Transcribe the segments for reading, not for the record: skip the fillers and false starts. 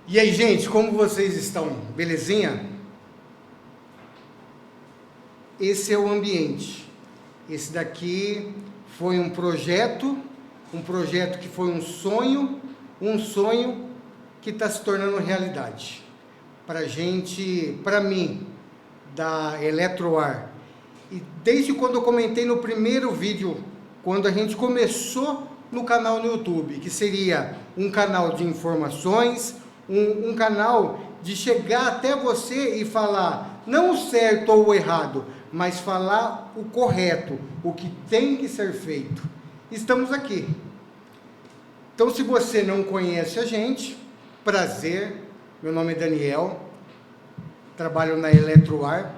E aí, gente, como vocês estão? Belezinha? Esse é o ambiente. Esse daqui foi um projeto que foi um sonho que está se tornando realidade. Para gente, para mim, da Eletroar. E desde quando eu comentei no primeiro vídeo, quando a gente começou no canal no YouTube, que seria um canal de informações, um canal de chegar até você e falar, não o certo ou o errado, mas falar o correto, o que tem que ser feito. Estamos aqui. Então, se você não conhece a gente, prazer, meu nome é Daniel, trabalho na Eletroar.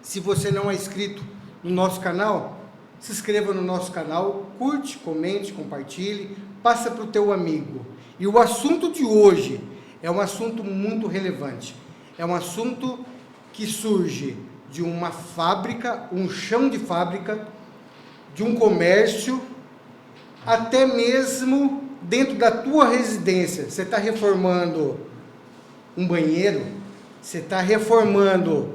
Se você não é inscrito no nosso canal, se inscreva no nosso canal, curte, comente, compartilhe, passa para o teu amigo. E o assunto de hoje é um assunto muito relevante. É um assunto que surge de uma fábrica, um chão de fábrica, de um comércio, até mesmo dentro da tua residência. Você está reformando um banheiro, você está reformando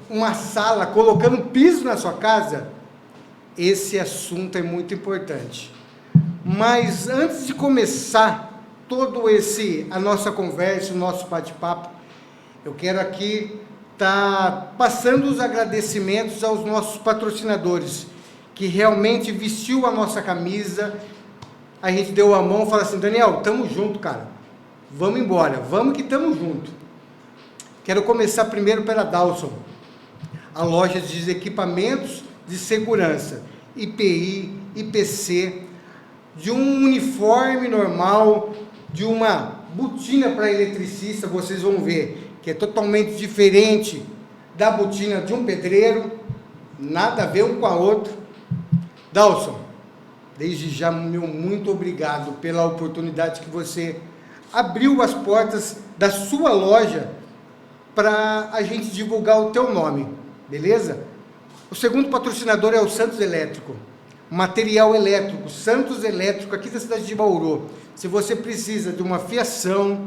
uma sala, colocando piso na sua casa. Esse assunto é muito importante. Mas antes de começar a nossa conversa, o nosso bate-papo, eu quero aqui estar passando os agradecimentos aos nossos patrocinadores, que realmente vestiu a nossa camisa. A gente deu a mão e falou assim, Daniel, tamo junto, cara. Vamos embora, vamos que tamo junto. Quero começar primeiro pela Dawson, a loja de equipamentos de segurança, IPI, IPC, de um uniforme normal, de uma botina para eletricista, vocês vão ver que é totalmente diferente da botina de um pedreiro, nada a ver um com a outra. Dawson, desde já, meu muito obrigado pela oportunidade que você abriu as portas da sua loja para a gente divulgar o teu nome, beleza? O segundo patrocinador é o Santos Elétrico, material elétrico, Santos Elétrico, aqui da cidade de Bauru. Se você precisa de uma fiação,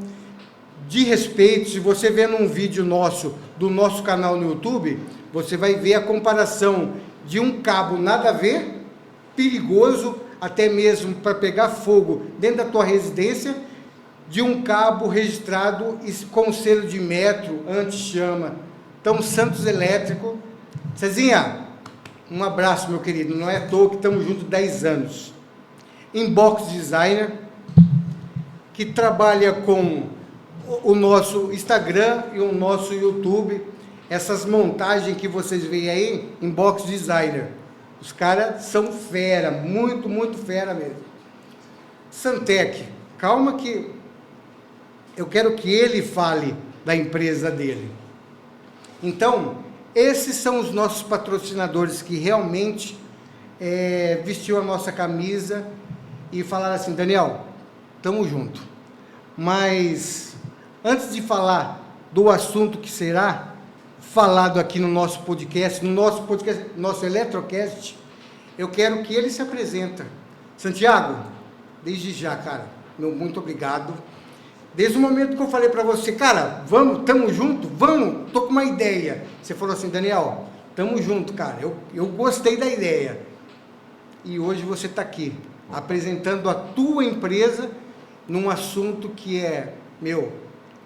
de respeito, se você vê num vídeo nosso, do nosso canal no YouTube, você vai ver a comparação de um cabo nada a ver, perigoso, até mesmo para pegar fogo dentro da tua residência, de um cabo registrado com selo de metro, anti-chama. Então, Santos Elétrico. Cezinha, um abraço, meu querido. Não é à toa que estamos juntos 10 anos. Inbox Designer, que trabalha com o nosso Instagram e o nosso YouTube. Essas montagens que vocês veem aí, Inbox Designer. Os caras são fera, muito, muito fera mesmo. Santec, calma que eu quero que ele fale da empresa dele. Então, esses são os nossos patrocinadores que realmente vestiu a nossa camisa e falaram assim, Daniel, tamo junto. Mas, antes de falar do assunto que será falado aqui no nosso podcast, nosso Eletrocast, eu quero que ele se apresente. Santiago, desde já, cara, meu muito obrigado. Desde o momento que eu falei para você, cara, vamos, tamo junto, vamos, tô com uma ideia. Você falou assim, Daniel, tamo junto, cara, eu gostei da ideia. E hoje você está aqui, apresentando a tua empresa num assunto que é,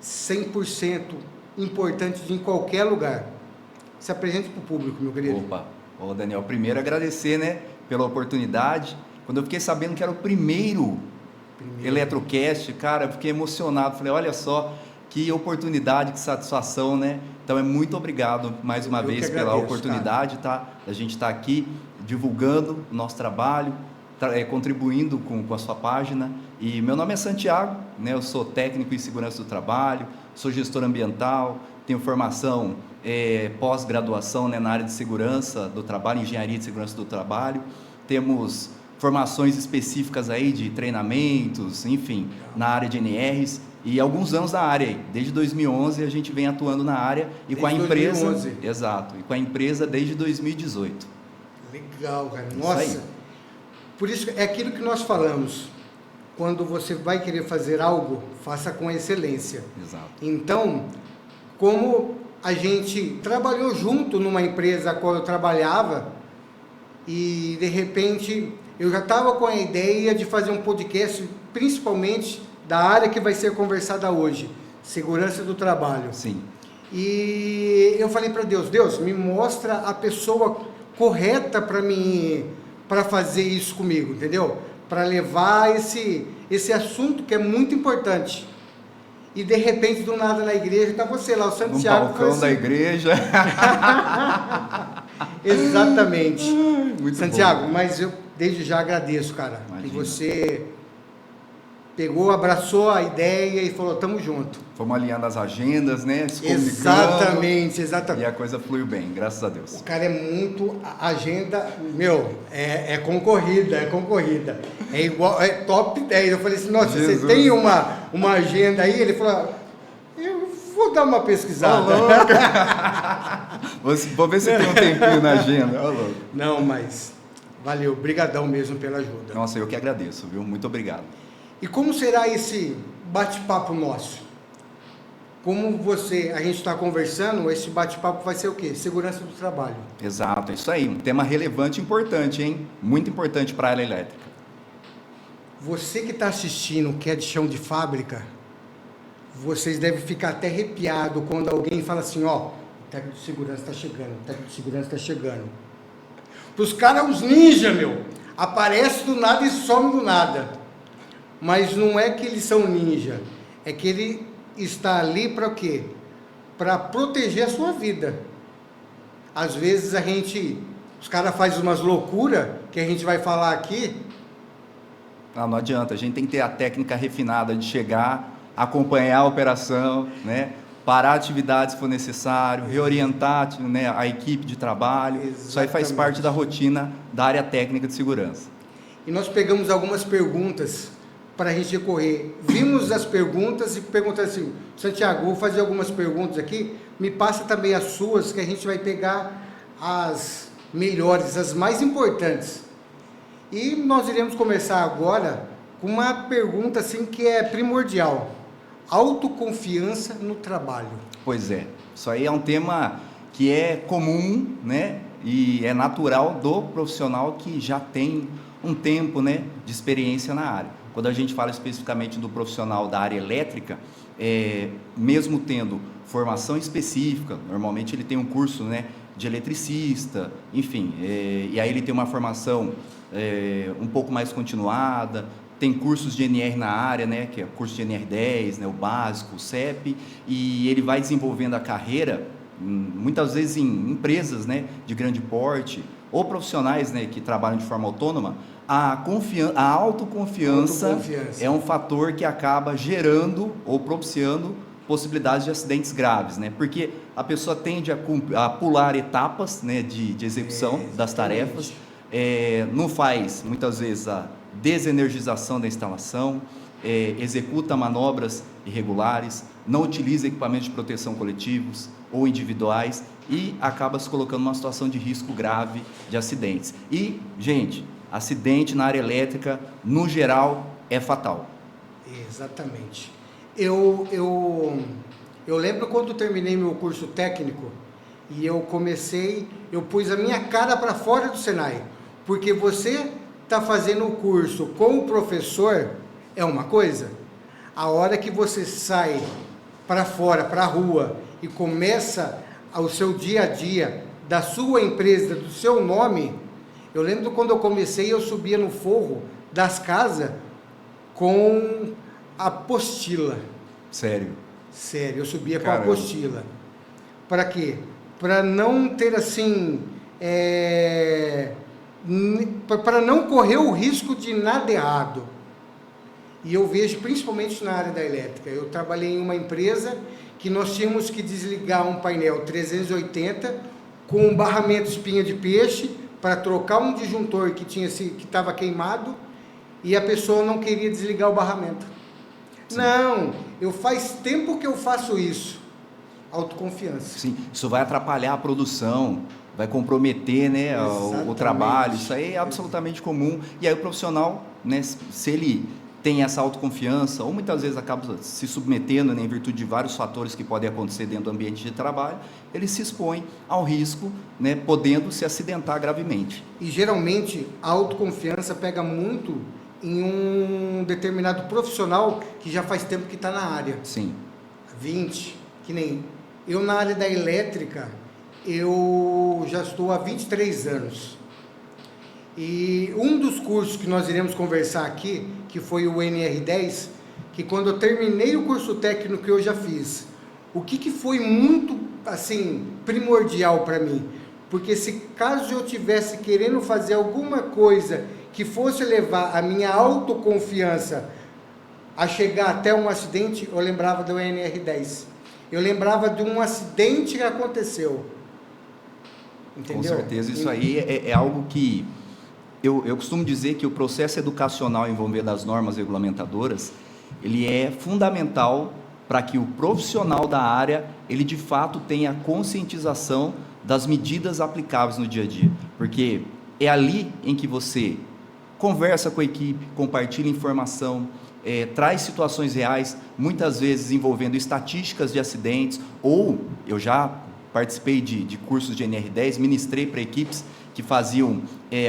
100% importante em qualquer lugar. Se apresente para o público, meu querido. Opa, Daniel, primeiro agradecer, né, pela oportunidade. Quando eu fiquei sabendo que era o primeiro Eletrocast, cara, eu fiquei emocionado. Falei, olha só, que oportunidade, que satisfação, né? Então, muito obrigado mais uma vez pela oportunidade, tá? A gente está aqui divulgando o nosso trabalho, contribuindo com a sua página. E meu nome é Santiago, né? Eu sou técnico em segurança do trabalho, sou gestor ambiental, tenho formação pós-graduação, né, na área de segurança do trabalho, engenharia de segurança do trabalho. Temos formações específicas aí de treinamentos, enfim, na área de NRs, e alguns anos na área aí. Desde 2011 a gente vem atuando na área e com a empresa, 2011. Exato, e com a empresa desde 2018. Legal, cara. Nossa. Por isso é aquilo que nós falamos. quando você vai querer fazer algo, faça com excelência. Exato. Então, como a gente trabalhou junto numa empresa a qual eu trabalhava, e de repente eu já estava com a ideia de fazer um podcast, principalmente da área que vai ser conversada hoje, segurança do trabalho. Sim. E eu falei para Deus, Deus, me mostra a pessoa correta para fazer isso comigo, entendeu? Para levar esse assunto que é muito importante. E de repente, do nada na igreja, está você lá, o Santiago. No balcão assim, da igreja. Exatamente. Muito Santiago, bom. mas eu desde já agradeço, cara. Imagina. Que você pegou, abraçou a ideia e falou, tamo junto. Fomos alinhando as agendas, né? Se comunicando. Exatamente, exatamente. E a coisa fluiu bem, graças a Deus. O cara é muito... A agenda, é concorrida, é concorrida. É igual, é top 10. Eu falei assim, nossa, Jesus. você tem uma agenda aí? Ele falou, eu vou dar uma pesquisada. Vou ver se tem um tempinho na agenda. Ô, louco. Não, mas valeu, brigadão mesmo pela ajuda. Nossa, eu que agradeço, viu? Muito obrigado. E como será esse bate-papo nosso? Como a gente está conversando, esse bate-papo vai ser o quê? Segurança do trabalho. Exato, é isso aí. Um tema relevante e importante, hein? Muito importante para a área elétrica. Você que está assistindo, que é de chão de fábrica, vocês devem ficar até arrepiado quando alguém fala assim, ó, o técnico de segurança está chegando, o técnico de segurança está chegando. Para os caras, os ninja, aparece do nada e some do nada. Mas não é que eles são ninja, é que ele está ali para o quê? Para proteger a sua vida. Às vezes os caras fazem umas loucuras que a gente vai falar aqui. Não adianta, a gente tem que ter a técnica refinada de chegar, acompanhar a operação, né? Parar a atividade se for necessário, reorientar, né, a equipe de trabalho. Exatamente. Isso aí faz parte da rotina da área técnica de segurança. E nós pegamos algumas perguntas para a gente recorrer. Vimos as perguntas e perguntamos assim, Santiago, vou fazer algumas perguntas aqui, me passa também as suas, que a gente vai pegar as melhores, as mais importantes. E nós iremos começar agora com uma pergunta assim que é primordial. Autoconfiança no trabalho. Pois é, isso aí é um tema que é comum, né? E é natural do profissional que já tem um tempo, né, de experiência na área. Quando a gente fala especificamente do profissional da área elétrica, mesmo tendo formação específica, normalmente ele tem um curso, né, de eletricista, enfim, e aí ele tem uma formação um pouco mais continuada, tem cursos de NR na área, né, que é o curso de NR10, né, o básico, o CEP, e ele vai desenvolvendo a carreira, muitas vezes em empresas, né, de grande porte, ou profissionais, né, que trabalham de forma autônoma. A autoconfiança é um fator que acaba gerando ou propiciando possibilidades de acidentes graves, né? Porque a pessoa tende a pular etapas, né, de execução das tarefas, não faz, muitas vezes, a desenergização da instalação, executa manobras irregulares, não utiliza equipamentos de proteção coletivos ou individuais e acaba se colocando numa situação de risco grave de acidentes. E, gente, acidente na área elétrica, no geral, é fatal. Exatamente. Eu lembro quando terminei meu curso técnico e eu pus a minha cara para fora do Senai, porque você está fazendo o curso com o professor é uma coisa, a hora que você sai para fora, para a rua e começa o seu dia a dia da sua empresa, do seu nome. Eu lembro quando eu comecei, eu subia no forro das casas com a apostila. Sério? Sério, eu subia Caramba. com a apostila. Para quê? Para não ter assim... para não correr o risco de nada errado. E eu vejo principalmente na área da elétrica. Eu trabalhei em uma empresa que nós tínhamos que desligar um painel 380 com um barramento espinha de peixe para trocar um disjuntor que estava queimado e a pessoa não queria desligar o barramento. Sim. Não, faz tempo que eu faço isso. Autoconfiança. Sim, isso vai atrapalhar a produção, vai comprometer, né, o trabalho, isso aí é absolutamente comum. E aí o profissional, né, se ele tem essa autoconfiança, ou muitas vezes acaba se submetendo, né, em virtude de vários fatores que podem acontecer dentro do ambiente de trabalho, ele se expõe ao risco, né, podendo se acidentar gravemente. E geralmente a autoconfiança pega muito em um determinado profissional que já faz tempo que está na área. Sim. 20, que nem eu na área da elétrica, eu já estou há 23 anos. E um dos cursos que nós iremos conversar aqui, que foi o NR10, que quando eu terminei o curso técnico que eu já fiz, o que foi muito, assim, primordial para mim? Porque se caso eu tivesse querendo fazer alguma coisa que fosse levar a minha autoconfiança a chegar até um acidente, eu lembrava do NR10. Eu lembrava de um acidente que aconteceu. Entendeu? Com certeza, isso aí é algo que... Eu costumo dizer que o processo educacional envolvendo as normas regulamentadoras, ele é fundamental para que o profissional da área, ele de fato tenha conscientização das medidas aplicáveis no dia a dia, porque é ali em que você conversa com a equipe, compartilha informação, traz situações reais, muitas vezes envolvendo estatísticas de acidentes, ou eu já participei de cursos de NR10, ministrei para equipes que faziam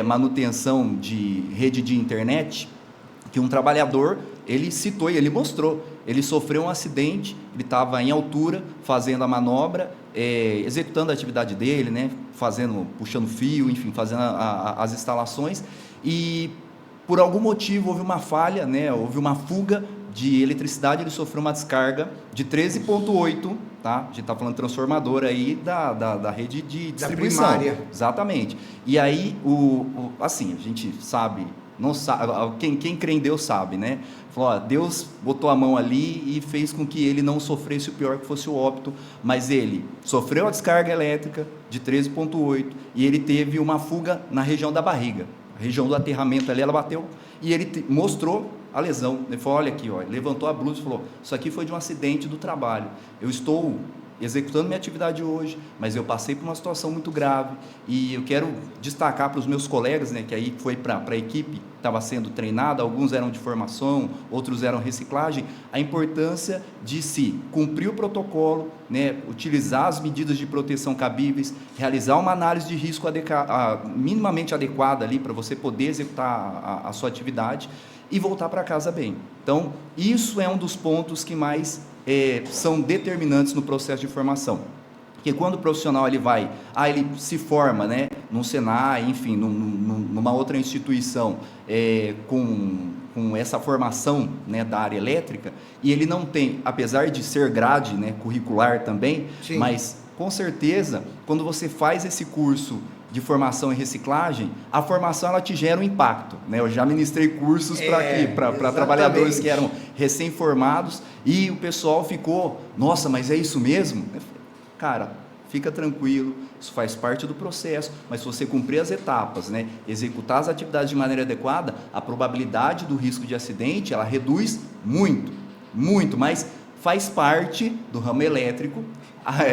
manutenção de rede de internet, que um trabalhador, ele citou e ele mostrou, ele sofreu um acidente, ele estava em altura, fazendo a manobra, executando a atividade dele, né, puxando fio, enfim, fazendo as instalações, e por algum motivo houve uma falha, né, houve uma fuga de eletricidade, ele sofreu uma descarga de 13,8, tá? A gente está falando transformadora aí da rede de distribuição. Da primária. Exatamente. E aí, assim, a gente sabe, não sabe, quem crê em Deus sabe, né? Falou, ó, Deus botou a mão ali e fez com que ele não sofresse o pior, que fosse o óbito, mas ele sofreu a descarga elétrica de 13,8 e ele teve uma fuga na região da barriga. A região do aterramento ali, ela bateu e ele mostrou a lesão. Ele falou, olha aqui, ó, levantou a blusa e falou, isso aqui foi de um acidente do trabalho. Eu estou executando minha atividade hoje, mas eu passei por uma situação muito grave e eu quero destacar para os meus colegas, né, que aí foi para a equipe que estava sendo treinada, alguns eram de formação, outros eram reciclagem, a importância de se cumprir o protocolo, né, utilizar as medidas de proteção cabíveis, realizar uma análise de risco minimamente adequada ali para você poder executar a sua atividade e voltar para casa bem. Então, isso é um dos pontos que mais são determinantes no processo de formação. Porque quando o profissional ele se forma, né, num Senai, enfim, numa outra instituição com essa formação, né, da área elétrica, e ele não tem, apesar de ser grade, né, curricular também, sim, mas com certeza, quando você faz esse curso de formação em reciclagem, a formação ela te gera um impacto, né? Eu já ministrei cursos para trabalhadores que eram recém-formados e o pessoal ficou, nossa, mas é isso mesmo? Cara, fica tranquilo, isso faz parte do processo, mas se você cumprir as etapas, né, executar as atividades de maneira adequada, a probabilidade do risco de acidente, ela reduz muito, muito, mas faz parte do ramo elétrico,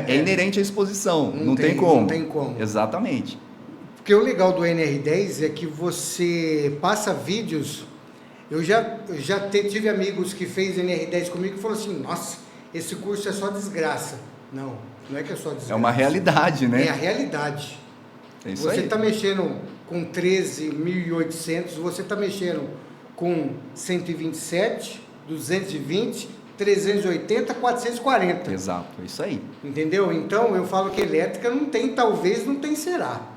é inerente à exposição, não tem como. Não tem como. Exatamente. Porque o legal do NR10 é que você passa vídeos. Eu já tive amigos que fez NR10 comigo e falaram assim, nossa, esse curso é só desgraça. Não é que é só desgraça. É uma realidade, né? É a realidade. É isso você aí. está mexendo com 13.800, você está mexendo com 127, 220, 380, 440. Exato, é isso aí. Entendeu? Então, eu falo que elétrica não tem, talvez, não tem, será.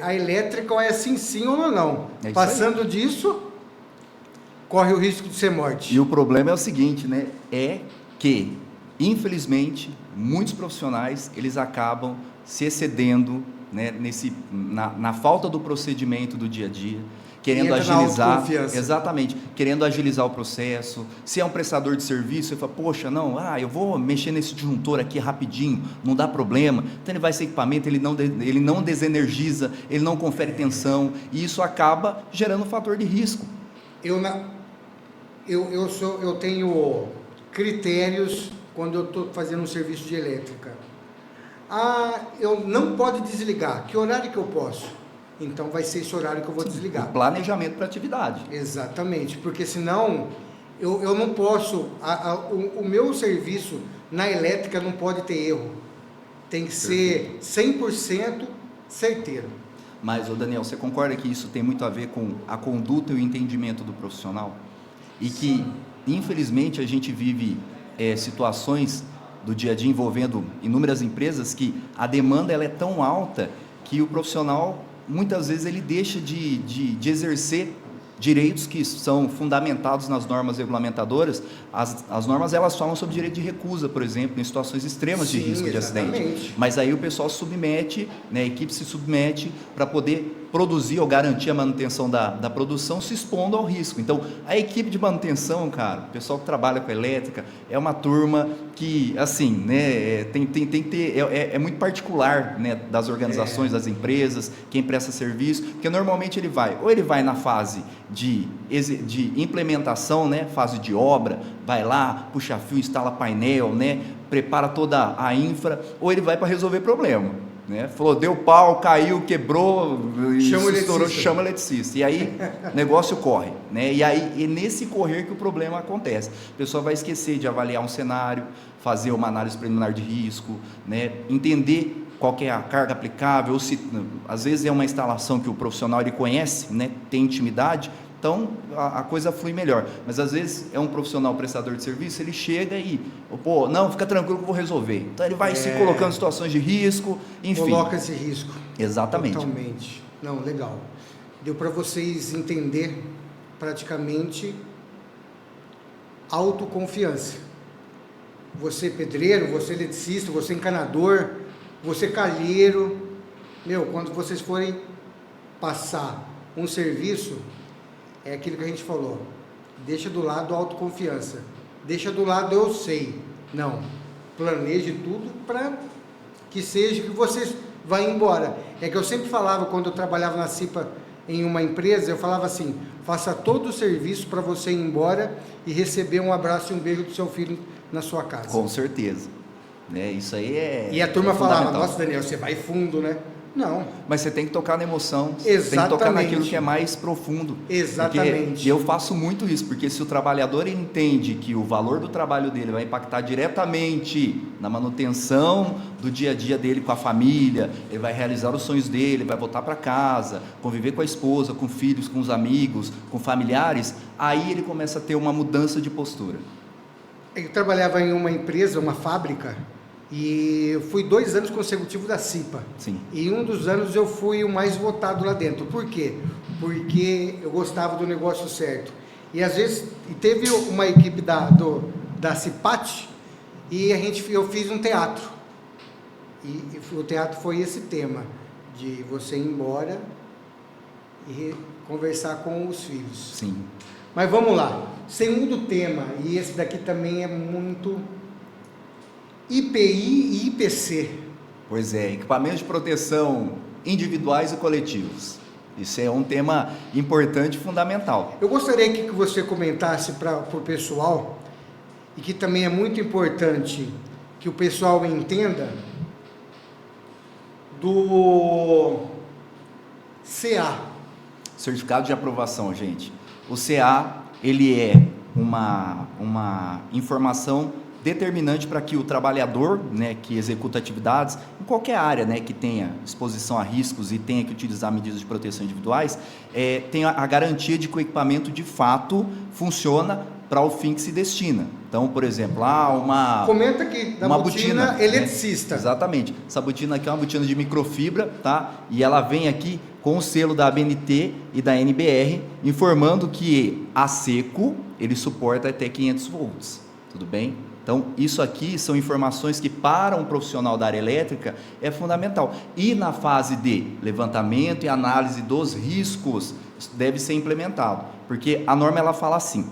A elétrica é assim, sim ou não. Passando disso, corre o risco de ser morte. E o problema é o seguinte, né? É que, infelizmente, muitos profissionais, eles acabam se excedendo, né, na falta do procedimento do dia a dia, querendo agilizar, exatamente, querendo agilizar o processo. Se é um prestador de serviço, ele fala, poxa, não, eu vou mexer nesse disjuntor aqui rapidinho, não dá problema. Então ele vai sem equipamento, ele não desenergiza, ele não confere tensão, e isso acaba gerando um fator de risco. Eu tenho critérios quando eu estou fazendo um serviço de elétrica. Eu não pode desligar. Que horário que eu posso? então vai ser esse horário que eu vou desligar. O planejamento para atividade. Exatamente, porque senão eu não posso, o meu serviço na elétrica não pode ter erro, tem que ser 100% certeiro. Mas, ô Daniel, você concorda que isso tem muito a ver com a conduta e o entendimento do profissional? E que, infelizmente, a gente vive situações do dia a dia envolvendo inúmeras empresas que a demanda ela é tão alta que o profissional, muitas vezes, ele deixa de exercer direitos que são fundamentados nas normas regulamentadoras. As normas, elas falam sobre direito de recusa, por exemplo, em situações extremas de risco de acidente. Mas aí o pessoal submete, né, a equipe se submete para poder produzir ou garantir a manutenção da produção, se expondo ao risco. Então, a equipe de manutenção, cara, o pessoal que trabalha com elétrica, é uma turma que, assim, né, tem que ter, é muito particular, né, das organizações, das empresas, quem presta serviço, porque normalmente ele vai na fase de implementação, né, fase de obra, vai lá, puxa fio, instala painel, né, prepara toda a infra, ou ele vai para resolver problema. Né? Falou, deu pau, caiu, quebrou, estourou, chama eletricista. E aí o negócio corre. Né? E aí é nesse correr que o problema acontece. A pessoa vai esquecer de avaliar um cenário, fazer uma análise preliminar de risco, né? Entender qual que é a carga aplicável, ou se às vezes é uma instalação que o profissional ele conhece, né? Tem intimidade, então a coisa flui melhor. Mas às vezes é um profissional prestador de serviço, ele chega e, pô, não, fica tranquilo que eu vou resolver. Então ele vai se colocando em situações de risco, enfim. Coloca esse risco. Exatamente. Totalmente. Não, legal. Deu para vocês entender praticamente autoconfiança. Você pedreiro, você eletricista, você encanador, você calheiro. Meu, quando vocês forem passar um serviço, é aquilo que a gente falou, deixa do lado a autoconfiança, deixa do lado eu sei, não, planeje tudo para que seja que você vai embora. É que eu sempre falava, quando eu trabalhava na CIPA em uma empresa, eu falava assim, faça todo o serviço para você ir embora e receber um abraço e um beijo do seu filho na sua casa. Com certeza, né? Isso aí é. E a turma falava, nossa Daniel, você vai fundo, né? Não. Mas você tem que tocar na emoção, exatamente. Tem que tocar naquilo que é mais profundo. Exatamente. E eu faço muito isso, porque se o trabalhador entende que o valor do trabalho dele vai impactar diretamente na manutenção do dia a dia dele com a família, ele vai realizar os sonhos dele, vai voltar para casa, conviver com a esposa, com filhos, com os amigos, com familiares, aí ele começa a ter uma mudança de postura. Eu trabalhava em uma empresa, uma fábrica, e eu fui 2 anos consecutivos da CIPA. Sim. E um dos anos eu fui o mais votado lá dentro. Por quê? Porque eu gostava do negócio certo. E às vezes, teve uma equipe da CIPAT, e eu fiz um teatro. E o teatro foi esse tema, de você ir embora e conversar com os filhos. Sim. Mas vamos lá. Segundo tema, e esse daqui também é muito... IPI e IPC. Pois é, equipamentos de proteção individuais e coletivos. Isso é um tema importante e fundamental. Eu gostaria que você comentasse para o pessoal, e que também é muito importante que o pessoal entenda, do CA. Certificado de aprovação, gente. O CA, ele é uma informação determinante para que o trabalhador, né, que executa atividades em qualquer área, né, que tenha exposição a riscos e tenha que utilizar medidas de proteção individuais, tenha a garantia de que o equipamento de fato funciona para o fim que se destina. Então, por exemplo, comenta aqui da botina eletricista. Né? Exatamente. Essa botina aqui é uma botina de microfibra, tá? E ela vem aqui com o selo da ABNT e da NBR, informando que a seco ele suporta até 500 volts. Tudo bem? Então, isso aqui são informações que para um profissional da área elétrica é fundamental. E na fase de levantamento e análise dos riscos, isso deve ser implementado. Porque a norma ela fala assim,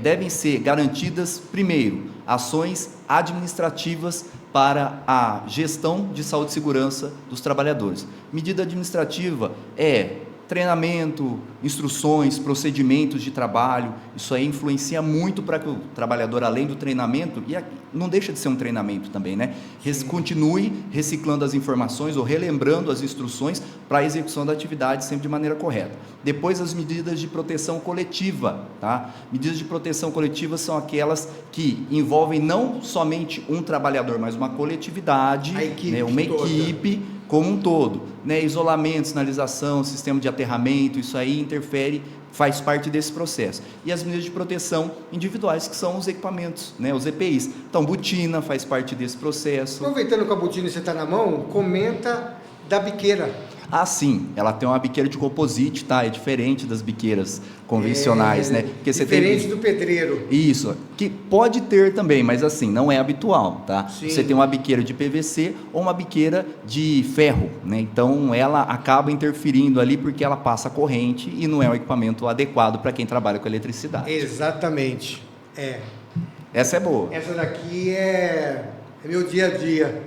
devem ser garantidas, primeiro, ações administrativas para a gestão de saúde e segurança dos trabalhadores. Medida administrativa é treinamento, instruções, procedimentos de trabalho, isso aí influencia muito para que o trabalhador, além do treinamento, e não deixa de ser um treinamento também, né? Continue reciclando as informações ou relembrando as instruções para a execução da atividade sempre de maneira correta. Depois, as medidas de proteção coletiva, tá? Medidas de proteção coletiva são aquelas que envolvem não somente um trabalhador, mas uma coletividade, né? Uma equipe como um todo, né? Isolamento, sinalização, sistema de aterramento, isso aí interfere, faz parte desse processo. E as medidas de proteção individuais, que são os equipamentos, né? Os EPIs. Então, botina faz parte desse processo. Aproveitando que a botina você está na mão, comenta da biqueira. Ah, sim, ela tem uma biqueira de composite, tá? É diferente das biqueiras convencionais, né? Porque diferente do pedreiro. Isso, que pode ter também, mas assim, não é habitual, tá? Sim. Você tem uma biqueira de PVC ou uma biqueira de ferro, né? Então, ela acaba interferindo ali porque ela passa corrente e não é um equipamento adequado para quem trabalha com eletricidade. Exatamente, Essa é boa. Essa daqui é meu dia a dia.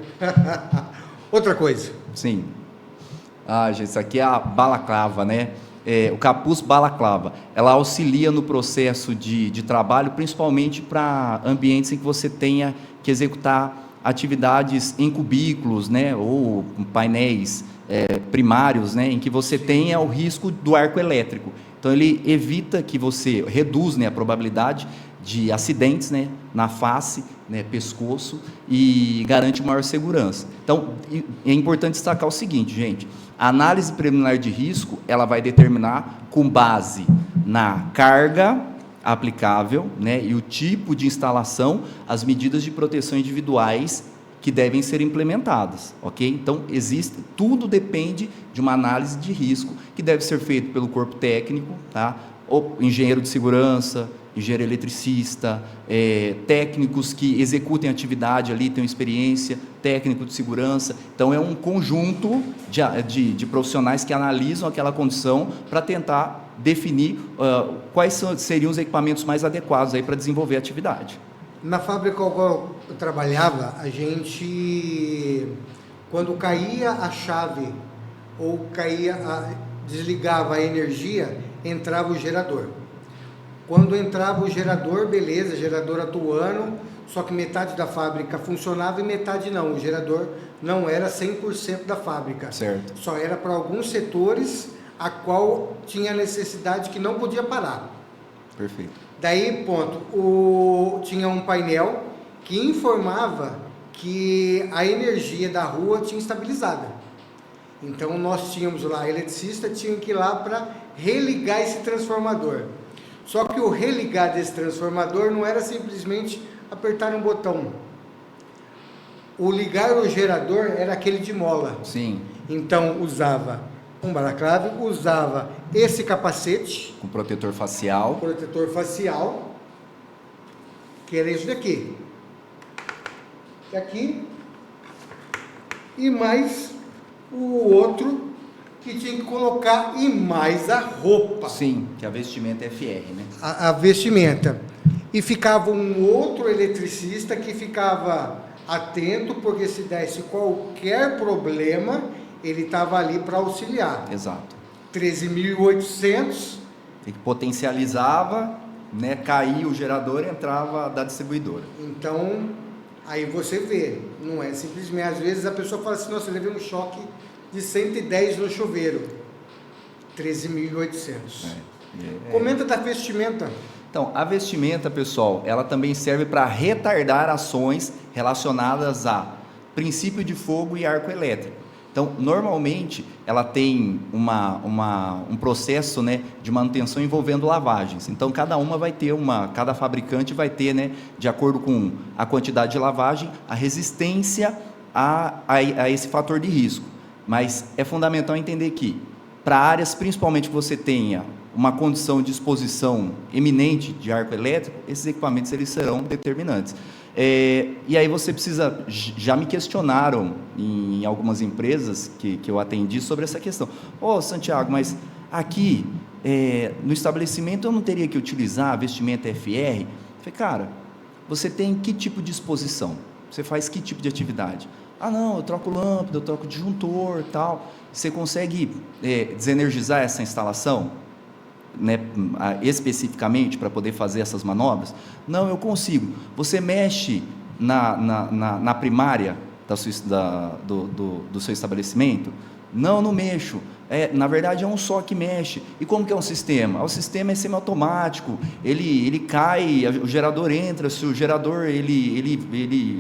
Outra coisa. Sim. Ah, gente, isso aqui é a balaclava, né? O capuz balaclava. Ela auxilia no processo de trabalho, principalmente para ambientes em que você tenha que executar atividades em cubículos, né? Ou painéis primários, né? Em que você tenha o risco do arco elétrico. Então, ele evita que você reduz, né, a probabilidade de acidentes, né, na face, né, pescoço, e garante maior segurança. Então, é importante destacar o seguinte, gente: a análise preliminar de risco, ela vai determinar com base na carga aplicável, né, e o tipo de instalação, as medidas de proteção individuais que devem ser implementadas, ok? Então, tudo depende de uma análise de risco que deve ser feito pelo corpo técnico, tá? O engenheiro de segurança, engenheiro eletricista, técnicos que executem atividade ali, tenham experiência, técnico de segurança. Então, é um conjunto de profissionais que analisam aquela condição para tentar definir quais seriam os equipamentos mais adequados para desenvolver a atividade. Na fábrica qual eu trabalhava, a gente, quando caía a chave ou desligava a energia, entrava o gerador. Quando entrava o gerador, beleza, gerador atuando, só que metade da fábrica funcionava e metade não. O gerador não era 100% da fábrica. Certo. Só era para alguns setores a qual tinha necessidade que não podia parar. Perfeito. Daí, ponto, tinha um painel que informava que a energia da rua tinha estabilizada. Então, nós tínhamos lá, a eletricista tinha que ir lá para religar esse transformador. Só que o religar desse transformador não era simplesmente apertar um botão. O ligar o gerador era aquele de mola. Sim. Então, usava um balaclave, usava esse capacete. Com protetor facial. Protetor facial, que era isso daqui. Aqui. E mais o outro que tinha que colocar, e mais a roupa. Sim, que a vestimenta é FR, né? A vestimenta. E ficava um outro eletricista que ficava atento, porque se desse qualquer problema, ele estava ali para auxiliar. Exato. 13.800. E que potencializava, né, caía o gerador e entrava da distribuidora. Então, aí você vê, não é simplesmente, às vezes a pessoa fala assim, nossa, eu levei um choque de 110 no chuveiro. 13.800. Comenta da vestimenta. Então, a vestimenta, pessoal, ela também serve para retardar ações relacionadas a princípio de fogo e arco elétrico. Então, normalmente, ela tem um processo, né, de manutenção envolvendo lavagens. Então, cada fabricante vai ter, né, de acordo com a quantidade de lavagem, a resistência a esse fator de risco. Mas é fundamental entender que, para áreas principalmente que você tenha uma condição de exposição eminente de arco elétrico, esses equipamentos eles serão determinantes. E aí você precisa, já me questionaram em algumas empresas que eu atendi sobre essa questão. Santiago, mas aqui no estabelecimento eu não teria que utilizar a vestimenta FR? Eu falei, cara, você tem que tipo de exposição? Você faz que tipo de atividade? Ah, não, eu troco lâmpada, eu troco disjuntor, tal. Você consegue desenergizar essa instalação, né, especificamente para poder fazer essas manobras? Não, eu consigo. Você mexe na primária do seu estabelecimento? Não, não mexo. Na verdade é um só que mexe. E como que é um sistema? O sistema é semiautomático, ele cai, o gerador entra, se o gerador,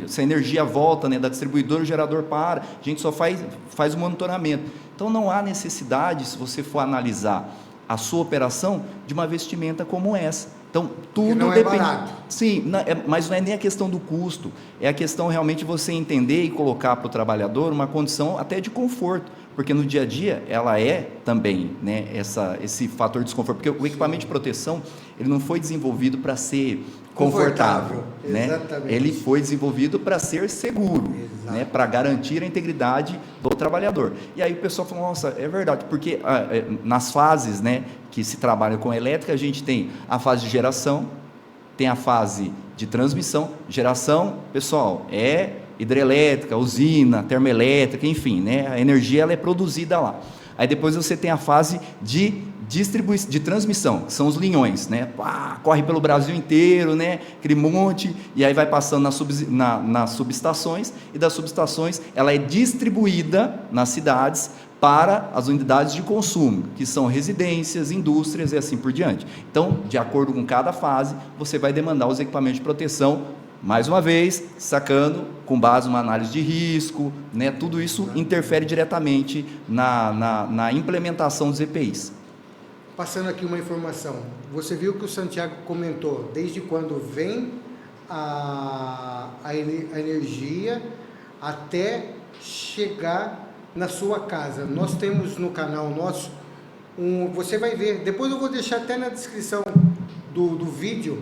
se a energia volta, né, da distribuidora, o gerador para, a gente só faz o monitoramento. Então não há necessidade, se você for analisar a sua operação, de uma vestimenta como essa. Então, tudo não depende. É barato. Sim, mas não é nem a questão do custo, é a questão realmente de você entender e colocar para o trabalhador uma condição até de conforto, porque no dia a dia ela é também, né, esse fator de desconforto, porque o equipamento de proteção, ele não foi desenvolvido para ser confortável, né? Exatamente. Ele foi desenvolvido para ser seguro, né, para garantir a integridade do trabalhador. E aí o pessoal falou, nossa, é verdade, porque nas fases, né, que se trabalha com elétrica, a gente tem a fase de geração, tem a fase de transmissão. Geração, pessoal, é hidrelétrica, usina, termoelétrica, enfim, né, a energia ela é produzida lá. Aí depois você tem a fase de transmissão, que são os linhões, né? Corre pelo Brasil inteiro, né? Aquele monte, e aí vai passando nas subestações, e das subestações ela é distribuída nas cidades para as unidades de consumo, que são residências, indústrias e assim por diante. Então, de acordo com cada fase, você vai demandar os equipamentos de proteção, mais uma vez, sacando com base numa análise de risco, né? Tudo isso interfere diretamente na implementação dos EPIs. Passando aqui uma informação, você viu que o Santiago comentou, desde quando vem a energia até chegar na sua casa. Nós temos no canal nosso, você vai ver, depois eu vou deixar até na descrição do vídeo,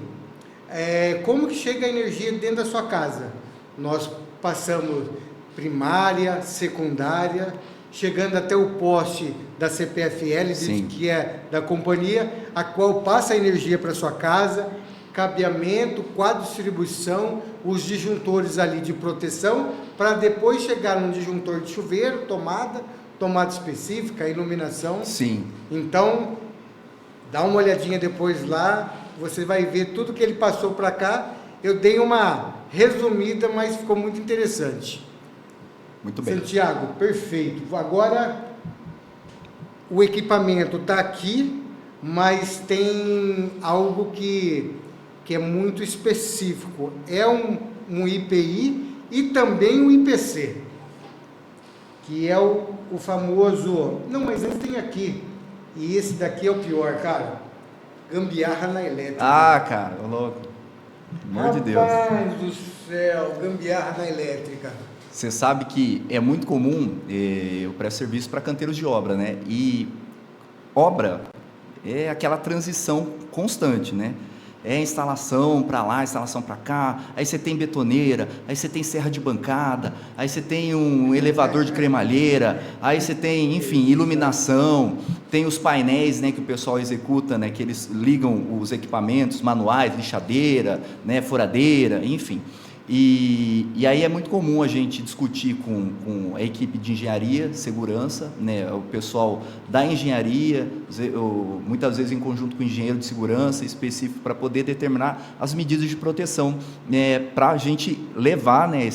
como que chega a energia dentro da sua casa. Nós passamos primária, secundária, chegando até o poste da CPFL, que é da companhia, a qual passa a energia para sua casa, cabeamento, quadro de distribuição, os disjuntores ali de proteção, para depois chegar no disjuntor de chuveiro, tomada específica, iluminação. Sim. Então, dá uma olhadinha depois lá, você vai ver tudo que ele passou para cá. Eu dei uma resumida, mas ficou muito interessante. Muito bem. Santiago, perfeito. Agora, o equipamento está aqui, mas tem algo que é muito específico. É um IPI e também um IPC, que é o famoso... Não, mas ele tem aqui. E esse daqui é o pior, cara. Gambiarra na elétrica. Ah, cara, louco. Pelo amor de Deus. Rapaz do céu, gambiarra na elétrica. Você sabe que é muito comum, eu presto serviço para canteiros de obra, né? E obra é aquela transição constante, né? É instalação para lá, instalação para cá, aí você tem betoneira, aí você tem serra de bancada, aí você tem um elevador de cremalheira, aí você tem, enfim, iluminação, tem os painéis, né, que o pessoal executa, né, que eles ligam os equipamentos manuais, lixadeira, né, furadeira, enfim. E aí é muito comum a gente discutir com a equipe de engenharia, segurança, né, o pessoal da engenharia, muitas vezes em conjunto com o engenheiro de segurança específico, para poder determinar as medidas de proteção, né, para a gente levar, né,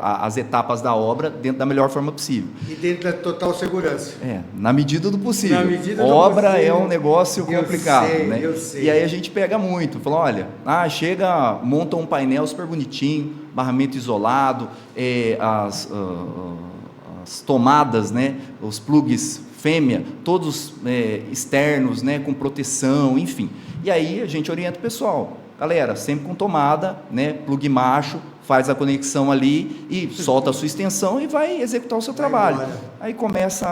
as etapas da obra dentro da melhor forma possível. E dentro da total segurança. Na medida do possível. Na medida do obra possível. É um negócio complicado, né? Eu sei. E aí a gente pega muito, fala, olha, monta um painel super bonitinho, barramento isolado, as tomadas, né, os plugs fêmea, todos externos, né, com proteção, enfim. E aí a gente orienta o pessoal, galera, sempre com tomada, né, plug macho, faz a conexão ali e solta a sua extensão e vai executar o seu trabalho. Embora. Aí começa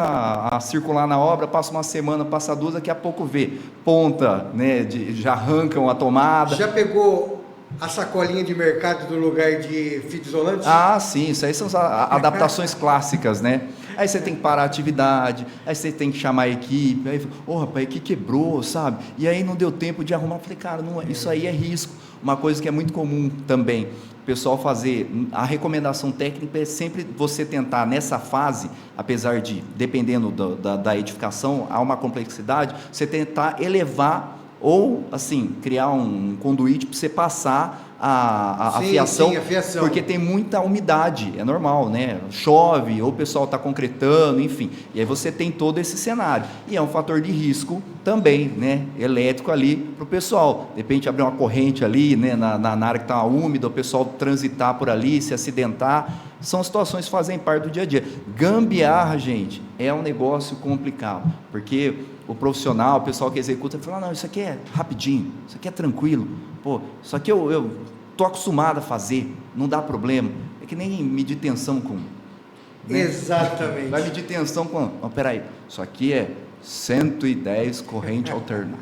a circular na obra, passa uma semana, passa duas, daqui a pouco vê ponta, né, já arrancam a tomada. Já pegou a sacolinha de mercado do lugar de fita isolante? Ah, sim, isso aí são as adaptações clássicas, né? Aí você tem que parar a atividade, aí você tem que chamar a equipe, aí, rapaz, aqui quebrou, sabe? E aí não deu tempo de arrumar. Eu falei, cara, não, isso aí é risco. Uma coisa que é muito comum também, o pessoal fazer, a recomendação técnica é sempre você tentar nessa fase, apesar de, dependendo da edificação, há uma complexidade, você tentar elevar ou, assim, criar um conduíte para você passar a fiação, porque tem muita umidade, é normal, né? Chove, ou o pessoal está concretando, enfim, e aí você tem todo esse cenário, e é um fator de risco também, né? Elétrico ali para o pessoal, de repente abrir uma corrente ali, né? na área que está úmida, o pessoal transitar por ali, se acidentar, são situações que fazem parte do dia a dia. Gambiarra, gente, é um negócio complicado, porque o profissional, o pessoal que executa, fala, não, isso aqui é rapidinho, isso aqui é tranquilo, pô, isso aqui eu estou acostumado a fazer, não dá problema. É que nem medir tensão com... Né? Exatamente. Vai medir tensão com... Não, peraí, isso aqui é 110 corrente alternada.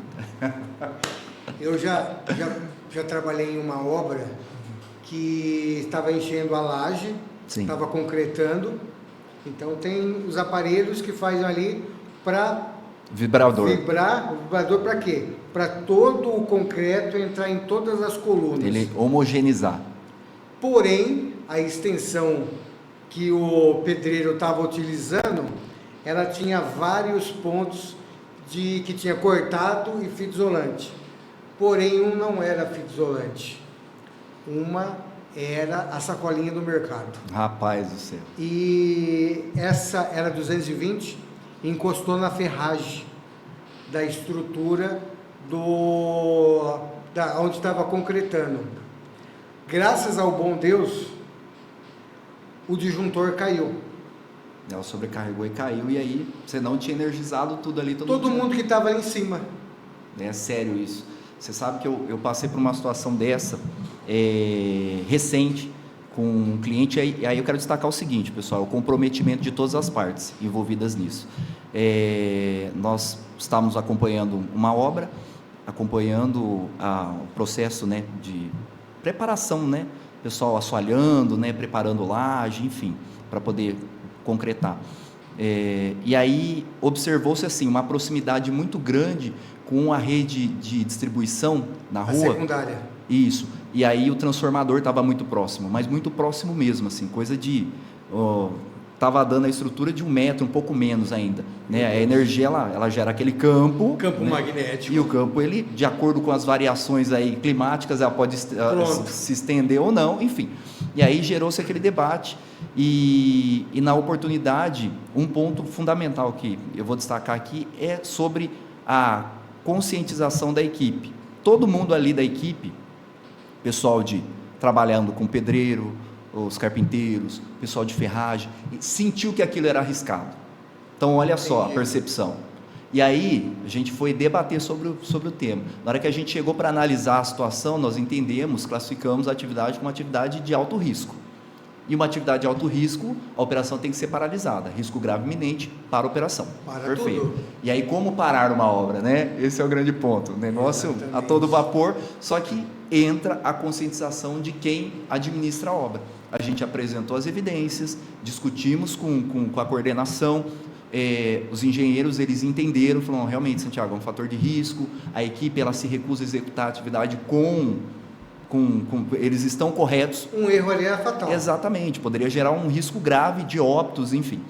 Eu já trabalhei em uma obra que estava enchendo a laje, estava concretando, então tem os aparelhos que fazem ali para... Vibrador. O vibrador para quê? Para todo o concreto entrar em todas as colunas. Ele homogeneizar. Porém, a extensão que o pedreiro estava utilizando, ela tinha vários pontos que tinha cortado e fita isolante. Porém, um não era fita isolante. Uma era a sacolinha do mercado. Rapaz do céu. E essa era 220, encostou na ferragem da estrutura onde estava concretando. Graças ao bom Deus, o disjuntor caiu. Ela sobrecarregou e caiu, e aí você não tinha energizado tudo ali. Todo mundo que estava ali em cima. É sério isso. Você sabe que eu passei por uma situação dessa recente com um cliente, e aí eu quero destacar o seguinte, pessoal, o comprometimento de todas as partes envolvidas nisso. Nós estávamos acompanhando uma obra, acompanhando o processo, né, de preparação, né, pessoal assoalhando, né, preparando laje, enfim, para poder concretar. E aí observou-se assim, uma proximidade muito grande com a rede de distribuição na rua. A secundária. Isso. E aí o transformador estava muito próximo, mas muito próximo mesmo, assim, coisa de... Estava dando a estrutura de 1 metro, um pouco menos ainda, né? A energia, ela gera aquele campo... Campo, né, magnético. E o campo, ele, de acordo com as variações aí climáticas, ela pode se estender ou não, enfim. E aí gerou-se aquele debate, e na oportunidade, um ponto fundamental que eu vou destacar aqui é sobre a conscientização da equipe. Todo mundo ali da equipe, pessoal trabalhando com pedreiro, os carpinteiros, pessoal de ferragem, sentiu que aquilo era arriscado. Então, olha só a percepção. E aí, a gente foi debater sobre o tema. Na hora que a gente chegou para analisar a situação, nós entendemos, classificamos a atividade como uma atividade de alto risco. E uma atividade de alto risco, a operação tem que ser paralisada. Risco grave iminente para a operação. Perfeito. Tudo. E aí, como parar uma obra, né? Esse é o grande ponto. O negócio a todo vapor, só que entra a conscientização de quem administra a obra. A gente apresentou as evidências, discutimos com a coordenação, os engenheiros, eles entenderam, falaram, realmente, Santiago, é um fator de risco, a equipe, ela se recusa a executar a atividade eles estão corretos. Um erro ali é fatal. Exatamente, poderia gerar um risco grave de óbitos, enfim.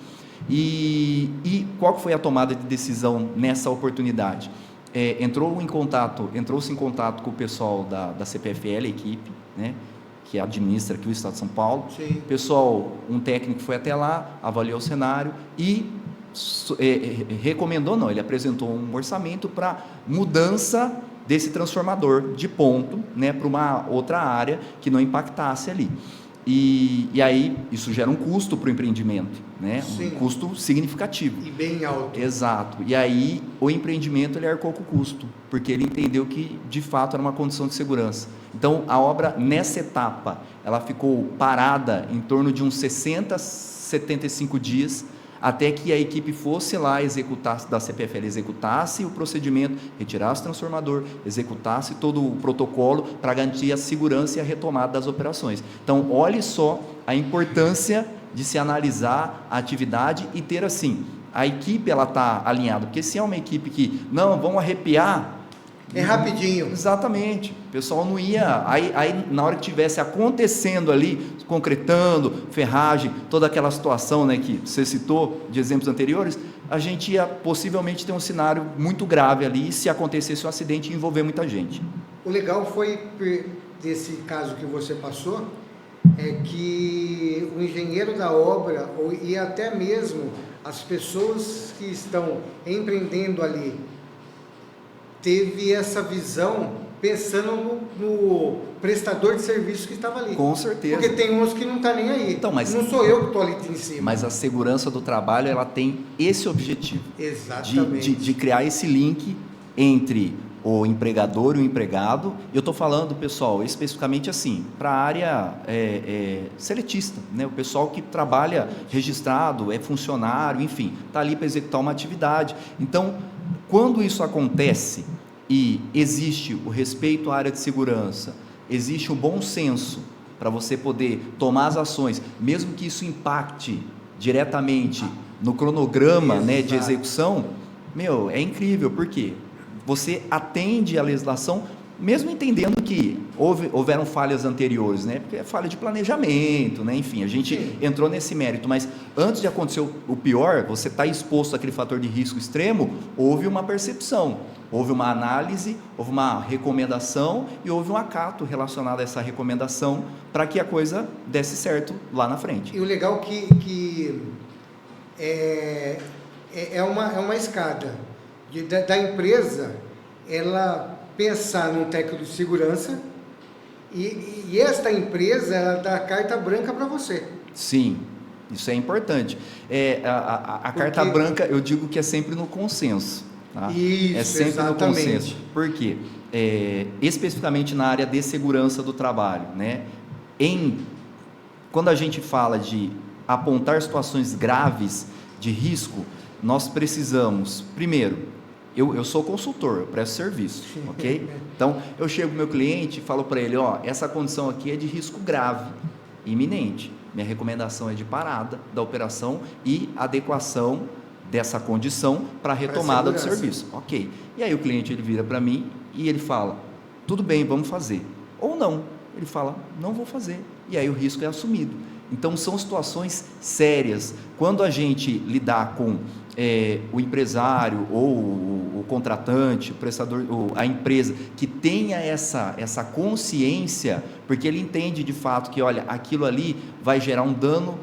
E qual foi a tomada de decisão nessa oportunidade? Entrou-se em contato com o pessoal da CPFL, a equipe, né, que administra aqui o Estado de São Paulo. Sim. Pessoal, um técnico foi até lá, avaliou o cenário e recomendou, não, ele apresentou um orçamento para mudança desse transformador de ponto, né, para uma outra área que não impactasse ali. E aí isso gera um custo para o empreendimento, né? Sim. Um custo significativo. E bem alto. Exato. E aí o empreendimento, ele arcou com o custo, porque ele entendeu que de fato era uma condição de segurança. Então a obra nessa etapa, ela ficou parada em torno de uns 60, 75 dias, até que a equipe fosse lá da CPFL executasse o procedimento, retirasse o transformador, executasse todo o protocolo para garantir a segurança e a retomada das operações. Então, olhe só a importância de se analisar a atividade e ter assim, a equipe ela está alinhada, porque se é uma equipe que, não, vamos arrepiar, é rapidinho. Exatamente, o pessoal não ia, aí na hora que estivesse acontecendo ali, concretando, ferragem, toda aquela situação, né, que você citou de exemplos anteriores, a gente ia possivelmente ter um cenário muito grave ali, se acontecesse um acidente e envolver muita gente. O legal foi, desse caso que você passou, é que o engenheiro da obra, e até mesmo as pessoas que estão empreendendo ali, teve essa visão pensando no prestador de serviço que estava ali. Com certeza. Porque tem uns que não estão nem aí. Então, mas, não sou eu que estou ali em cima. Mas a segurança do trabalho, ela tem esse objetivo. Exatamente. De criar esse link entre o empregador e o empregado. Eu estou falando, pessoal, especificamente assim, para a área seletista, né? O pessoal que trabalha registrado, é funcionário, enfim, está ali para executar uma atividade. Então, quando isso acontece e existe o respeito à área de segurança, existe o bom senso para você poder tomar as ações, mesmo que isso impacte diretamente no cronograma, né, de execução, é incrível, por quê? Você atende a legislação, mesmo entendendo que houveram falhas anteriores, né? Porque é falha de planejamento, né? Enfim, a gente entrou nesse mérito, mas antes de acontecer o pior, você está exposto àquele fator de risco extremo, houve uma percepção, houve uma análise, houve uma recomendação e houve um acato relacionado a essa recomendação para que a coisa desse certo lá na frente. E o legal que é uma escada da empresa, ela pensar num técnico de segurança e esta empresa, ela dá carta branca para você. Sim, isso é importante. A carta branca, eu digo que é sempre no consenso. Tá? Isso, é sempre exatamente. No consenso. Por quê? Especificamente na área de segurança do trabalho, né? Quando a gente fala de apontar situações graves de risco, nós precisamos, primeiro, eu sou consultor, eu presto serviço, ok? Então, eu chego no meu cliente e falo para ele, essa condição aqui é de risco grave, iminente. Minha recomendação é de parada da operação e adequação dessa condição para a retomada do serviço. Ok. E aí o cliente ele vira para mim e ele fala, tudo bem, vamos fazer. Ou não, ele fala, não vou fazer. E aí o risco é assumido. Então, são situações sérias. Quando a gente lidar com o empresário ou o contratante, o prestador, a empresa, que tenha essa consciência, porque ele entende de fato que, olha, aquilo ali vai gerar um dano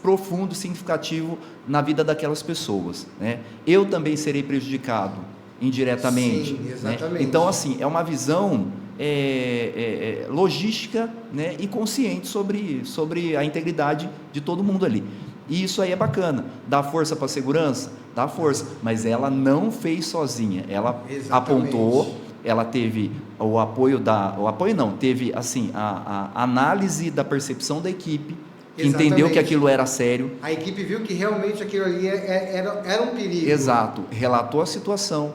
profundo, significativo na vida daquelas pessoas, né? Eu também serei prejudicado indiretamente. Sim, exatamente. Né? Então, assim, é uma visão logística, né, e consciente sobre a integridade de todo mundo ali. E isso aí é bacana. Dá força para a segurança? Dá força. Mas ela não fez sozinha. Ela apontou, ela teve o apoio teve assim, a análise da percepção da equipe, que entendeu que aquilo era sério. A equipe viu que realmente aquilo ali era um perigo. Exato. Relatou a situação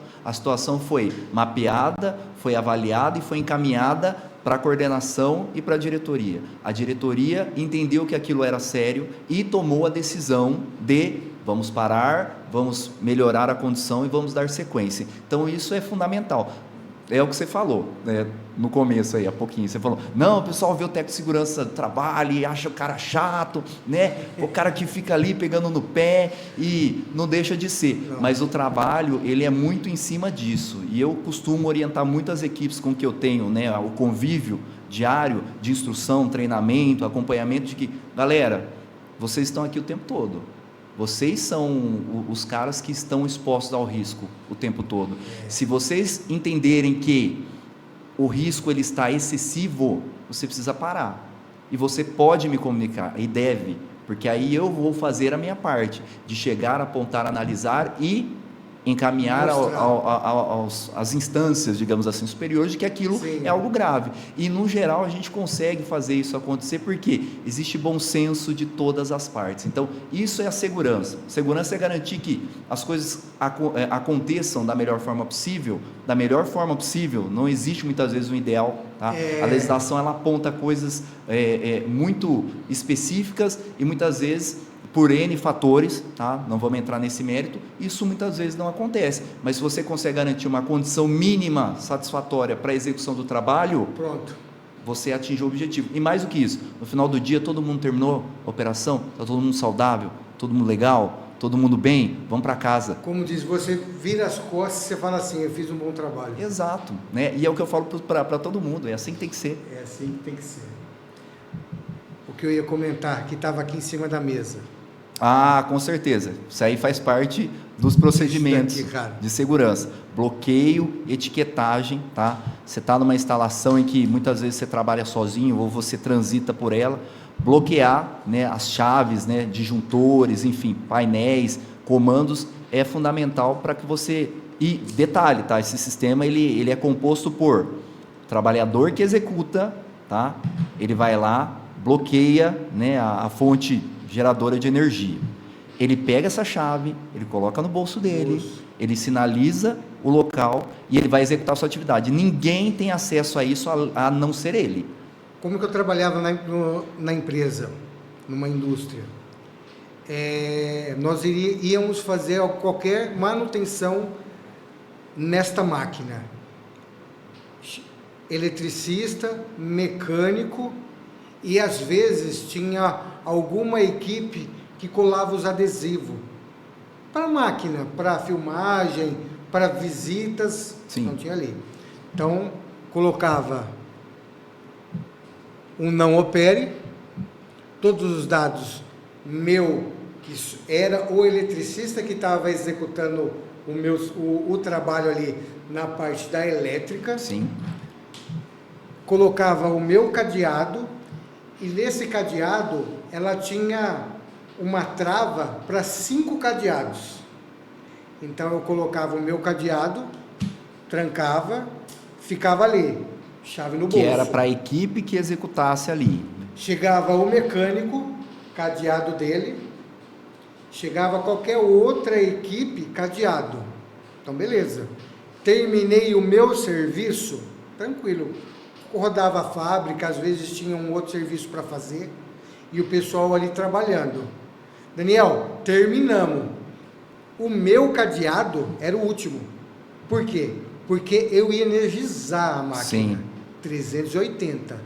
foi mapeada, foi avaliada e foi encaminhada para a coordenação e para a diretoria. A diretoria entendeu que aquilo era sério e tomou a decisão de vamos parar, vamos melhorar a condição e vamos dar sequência. Então isso é fundamental. É o que você falou, né, no começo aí, há pouquinho, você falou, não, o pessoal vê o técnico de segurança do trabalho e acha o cara chato, né, o cara que fica ali pegando no pé e não deixa de ser, mas o trabalho, ele é muito em cima disso, e eu costumo orientar muitas equipes com que eu tenho, né, o convívio diário de instrução, treinamento, acompanhamento, de que, galera, vocês estão aqui o tempo todo, vocês são os caras que estão expostos ao risco o tempo todo. Se vocês entenderem que o risco ele está excessivo, você precisa parar. E você pode me comunicar, e deve, porque aí eu vou fazer a minha parte, de chegar, apontar, analisar e encaminhar Mostrar. às instâncias, digamos assim, superiores, de que aquilo Sim. é algo grave. E, no geral, a gente consegue fazer isso acontecer porque existe bom senso de todas as partes. Então, isso é a segurança. Segurança é garantir que as coisas aconteçam da melhor forma possível. Da melhor forma possível, não existe muitas vezes um ideal. Tá? A legislação ela aponta coisas muito específicas e muitas vezes por N fatores, tá? Não vamos entrar nesse mérito, isso muitas vezes não acontece, mas se você consegue garantir uma condição mínima satisfatória para a execução do trabalho, Pronto. você atinge o objetivo. E mais do que isso, no final do dia todo mundo terminou a operação, está todo mundo saudável, todo mundo legal, todo mundo bem, vamos para casa. Como diz, você vira as costas e você fala assim, eu fiz um bom trabalho. Exato, né? E é o que eu falo para todo mundo, é assim que tem que ser. É assim que tem que ser. O que eu ia comentar, que estava aqui em cima da mesa. Ah, com certeza. Isso aí faz parte dos procedimentos Isso daqui, de segurança. Bloqueio, etiquetagem, tá? Você está numa instalação em que muitas vezes você trabalha sozinho ou você transita por ela. Bloquear, né, as chaves, né, disjuntores, enfim, painéis, comandos, é fundamental para que você... E detalhe, tá? Esse sistema ele é composto por trabalhador que executa, tá? Ele vai lá, bloqueia, né, a fonte geradora de energia. Ele pega essa chave, ele coloca no bolso dele, ele sinaliza o local e ele vai executar a sua atividade. Ninguém tem acesso a isso a não ser ele. Como que eu trabalhava na empresa, numa indústria? Nós íamos fazer qualquer manutenção nesta máquina. Eletricista, mecânico, e às vezes tinha alguma equipe que colava os adesivos para a máquina, para filmagem, para visitas. Sim. Não tinha ali. Então, colocava um não opere, todos os dados meu, que era o eletricista que estava executando o trabalho ali na parte da elétrica. Sim. Colocava o meu cadeado, e nesse cadeado ela tinha uma trava para 5 cadeados. Então eu colocava o meu cadeado, trancava, ficava ali, chave no bolso. Que era para a equipe que executasse ali. Chegava o mecânico, cadeado dele, chegava qualquer outra equipe, cadeado. Então beleza, terminei o meu serviço, tranquilo. Rodava a fábrica, às vezes tinha um outro serviço para fazer, e o pessoal ali trabalhando. Daniel, terminamos. O meu cadeado era o último. Por quê? Porque eu ia energizar a máquina. Sim. 380.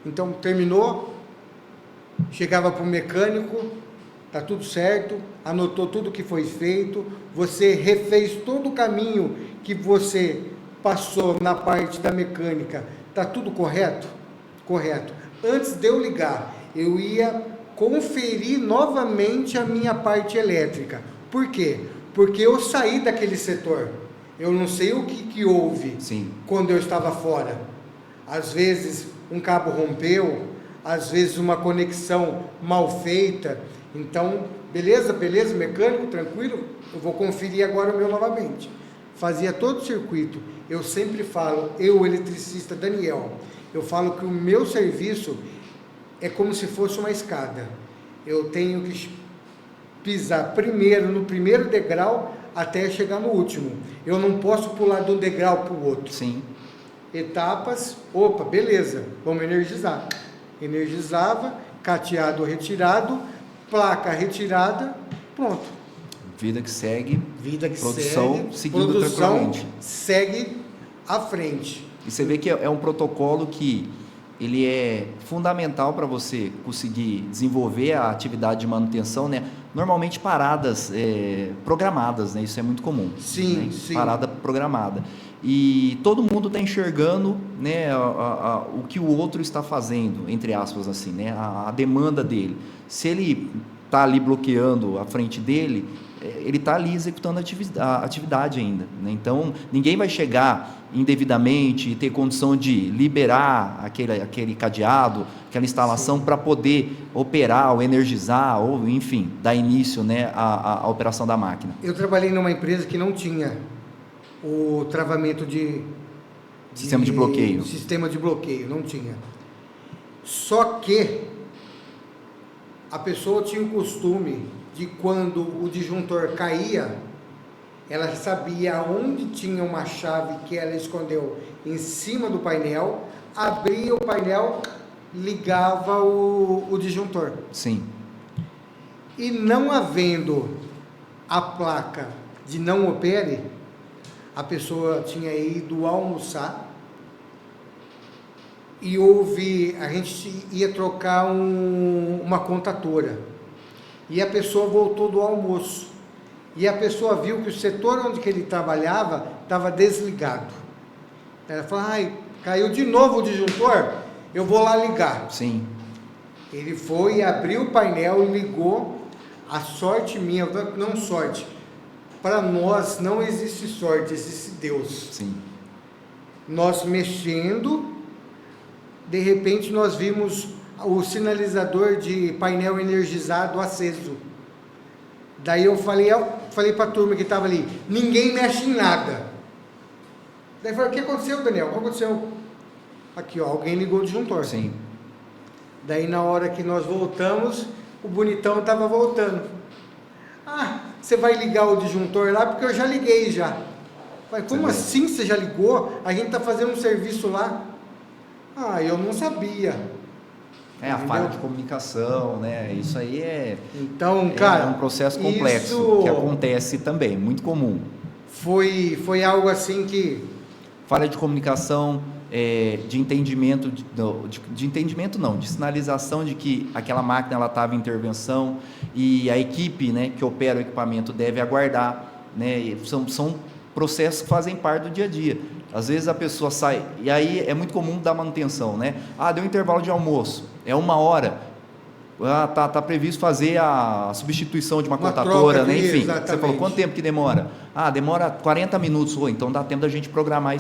Então, terminou, chegava para o mecânico, tá tudo certo, anotou tudo que foi feito, você refez todo o caminho que você passou na parte da mecânica, tá tudo correto? Correto. Antes de eu ligar, eu ia conferir novamente a minha parte elétrica. Por quê? Porque eu saí daquele setor. Eu não sei o que houve. Sim. Quando eu estava fora. Às vezes um cabo rompeu, às vezes uma conexão mal feita. Então, beleza, mecânico, tranquilo, eu vou conferir agora o meu novamente. Fazia todo o circuito. Eu sempre falo, eu, eletricista Daniel, eu falo que o meu serviço é como se fosse uma escada. Eu tenho que pisar primeiro no primeiro degrau até chegar no último. Eu não posso pular de um degrau para o outro. Sim. Etapas, opa, beleza, vamos energizar. Energizava, cateado retirado, placa retirada, pronto. Vida que segue, produção seguindo tranquilamente. Segue à frente. E você vê que é um protocolo que ele é fundamental para você conseguir desenvolver a atividade de manutenção, né? Normalmente paradas programadas, né? Isso é muito comum. Sim, né? sim. Parada programada. E todo mundo está enxergando, né, o que o outro está fazendo, entre aspas, assim, né? A demanda dele. Se ele está ali bloqueando a frente dele, ele está ali executando a atividade ainda, né? Então, ninguém vai chegar indevidamente e ter condição de liberar aquele cadeado, aquela instalação para poder operar ou energizar ou, enfim, dar início, né, à operação da máquina. Eu trabalhei numa empresa que não tinha o travamento Sistema de bloqueio. Sistema de bloqueio, não tinha. Só que a pessoa tinha o costume de, quando o disjuntor caía, ela sabia onde tinha uma chave que ela escondeu em cima do painel, abria o painel, ligava o disjuntor. Sim. E não havendo a placa de não opere, a pessoa tinha ido almoçar e a gente ia trocar uma contatora. E a pessoa voltou do almoço. E a pessoa viu que o setor onde que ele trabalhava estava desligado. Ela falou, caiu de novo o disjuntor, eu vou lá ligar. Sim. Ele foi, abriu o painel e ligou. A sorte minha, não sorte, para nós não existe sorte, existe Deus. Sim. Nós mexendo, de repente nós vimos o sinalizador de painel energizado aceso. Daí eu falei para a turma que estava ali, ninguém mexe em nada. Daí eu falei, o que aconteceu, Daniel? O que aconteceu? Aqui, ó, alguém ligou o disjuntor. Sim. Daí na hora que nós voltamos, o bonitão estava voltando. Você vai ligar o disjuntor lá? Porque eu já liguei já. Mas como assim você já ligou? A gente está fazendo um serviço lá. Eu não sabia. A falha de comunicação, né? Isso aí então, cara, é um processo complexo que acontece também, muito comum. Foi algo assim que... Falha de comunicação, de entendimento, de sinalização de que aquela máquina estava em intervenção e a equipe, né, que opera o equipamento deve aguardar, né? São processos que fazem parte do dia a dia. Às vezes a pessoa sai, e aí é muito comum dar manutenção, né? Deu um intervalo de almoço, é 1 hora, tá previsto fazer a substituição de uma contatora, né? Enfim, exatamente. Você falou, quanto tempo que demora? Demora 40 minutos, então dá tempo da gente programar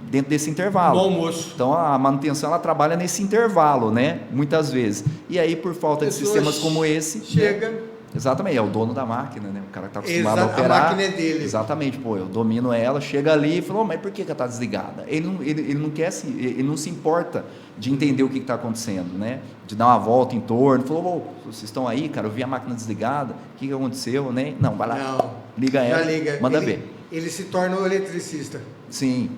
dentro desse intervalo. No almoço. Então a manutenção, ela trabalha nesse intervalo, né? Muitas vezes. E aí, por falta de sistemas como esse... Chega... Né? Exatamente, é o dono da máquina, né? O cara que está acostumado a operar. A máquina é dele. Exatamente, eu domino ela, chega ali e falou, mas por que ela está desligada? Ele não se importa de entender o que está acontecendo, né? De dar uma volta em torno, falou, vocês estão aí, cara, eu vi a máquina desligada, o que aconteceu, né? Não, vai lá, liga ela, manda ver. Ele se torna o eletricista. Sim,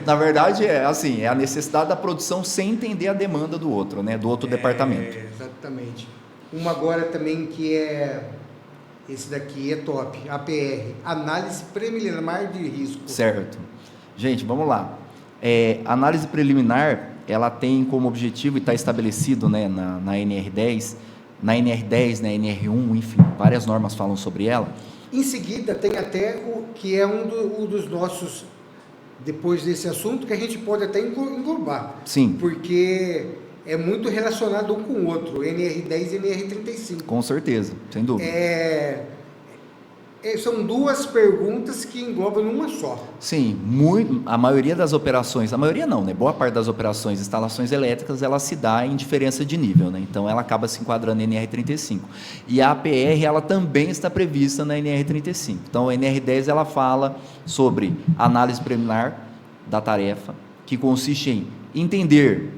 na verdade é assim, é a necessidade da produção sem entender a demanda do outro, né? Do outro departamento. Exatamente. Uma agora também que esse daqui é top, APR, Análise Preliminar de Risco. Certo. Gente, vamos lá. Análise preliminar, ela tem como objetivo, e está estabelecido, né, na NR10, na NR1, enfim, várias normas falam sobre ela. Em seguida tem até o que é um dos nossos, depois desse assunto, que a gente pode até englobar. Sim. Porque... é muito relacionado um com o outro, NR10 e NR35. Com certeza, sem dúvida. São duas perguntas que englobam numa só. Sim, a maioria das operações, a maioria não, né? Boa parte das operações, instalações elétricas, ela se dá em diferença de nível, né? Então ela acaba se enquadrando em NR35. E a APR, ela também está prevista na NR35. Então a NR10, ela fala sobre análise preliminar da tarefa, que consiste em entender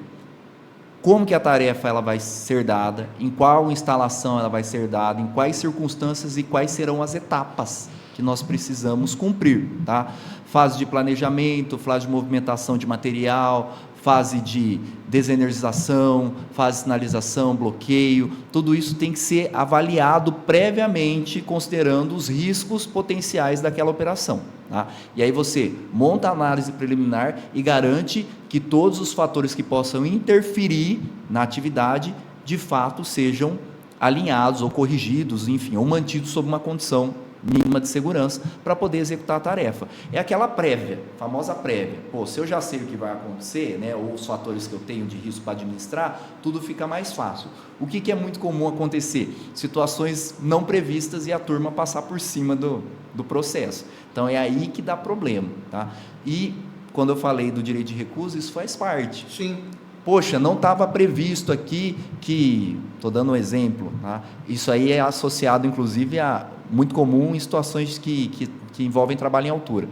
como que a tarefa ela vai ser dada, em qual instalação ela vai ser dada, em quais circunstâncias e quais serão as etapas que nós precisamos cumprir, tá? Fase de planejamento, fase de movimentação de material, fase de desenergização, fase de sinalização, bloqueio, tudo isso tem que ser avaliado previamente, considerando os riscos potenciais daquela operação. Tá? E aí você monta a análise preliminar e garante que todos os fatores que possam interferir na atividade, de fato, sejam alinhados ou corrigidos, enfim, ou mantidos sob uma condição mínima de segurança para poder executar a tarefa. É aquela prévia, famosa prévia. Pô, se eu já sei o que vai acontecer, né, ou os fatores que eu tenho de risco para administrar, tudo fica mais fácil. O que é muito comum acontecer? Situações não previstas e a turma passar por cima do processo. Então é aí que dá problema, tá? E quando eu falei do direito de recusa, isso faz parte. Sim. Poxa, não estava previsto aqui que, estou dando um exemplo, tá? Isso aí é associado inclusive a muito comum em situações que envolvem trabalho em altura.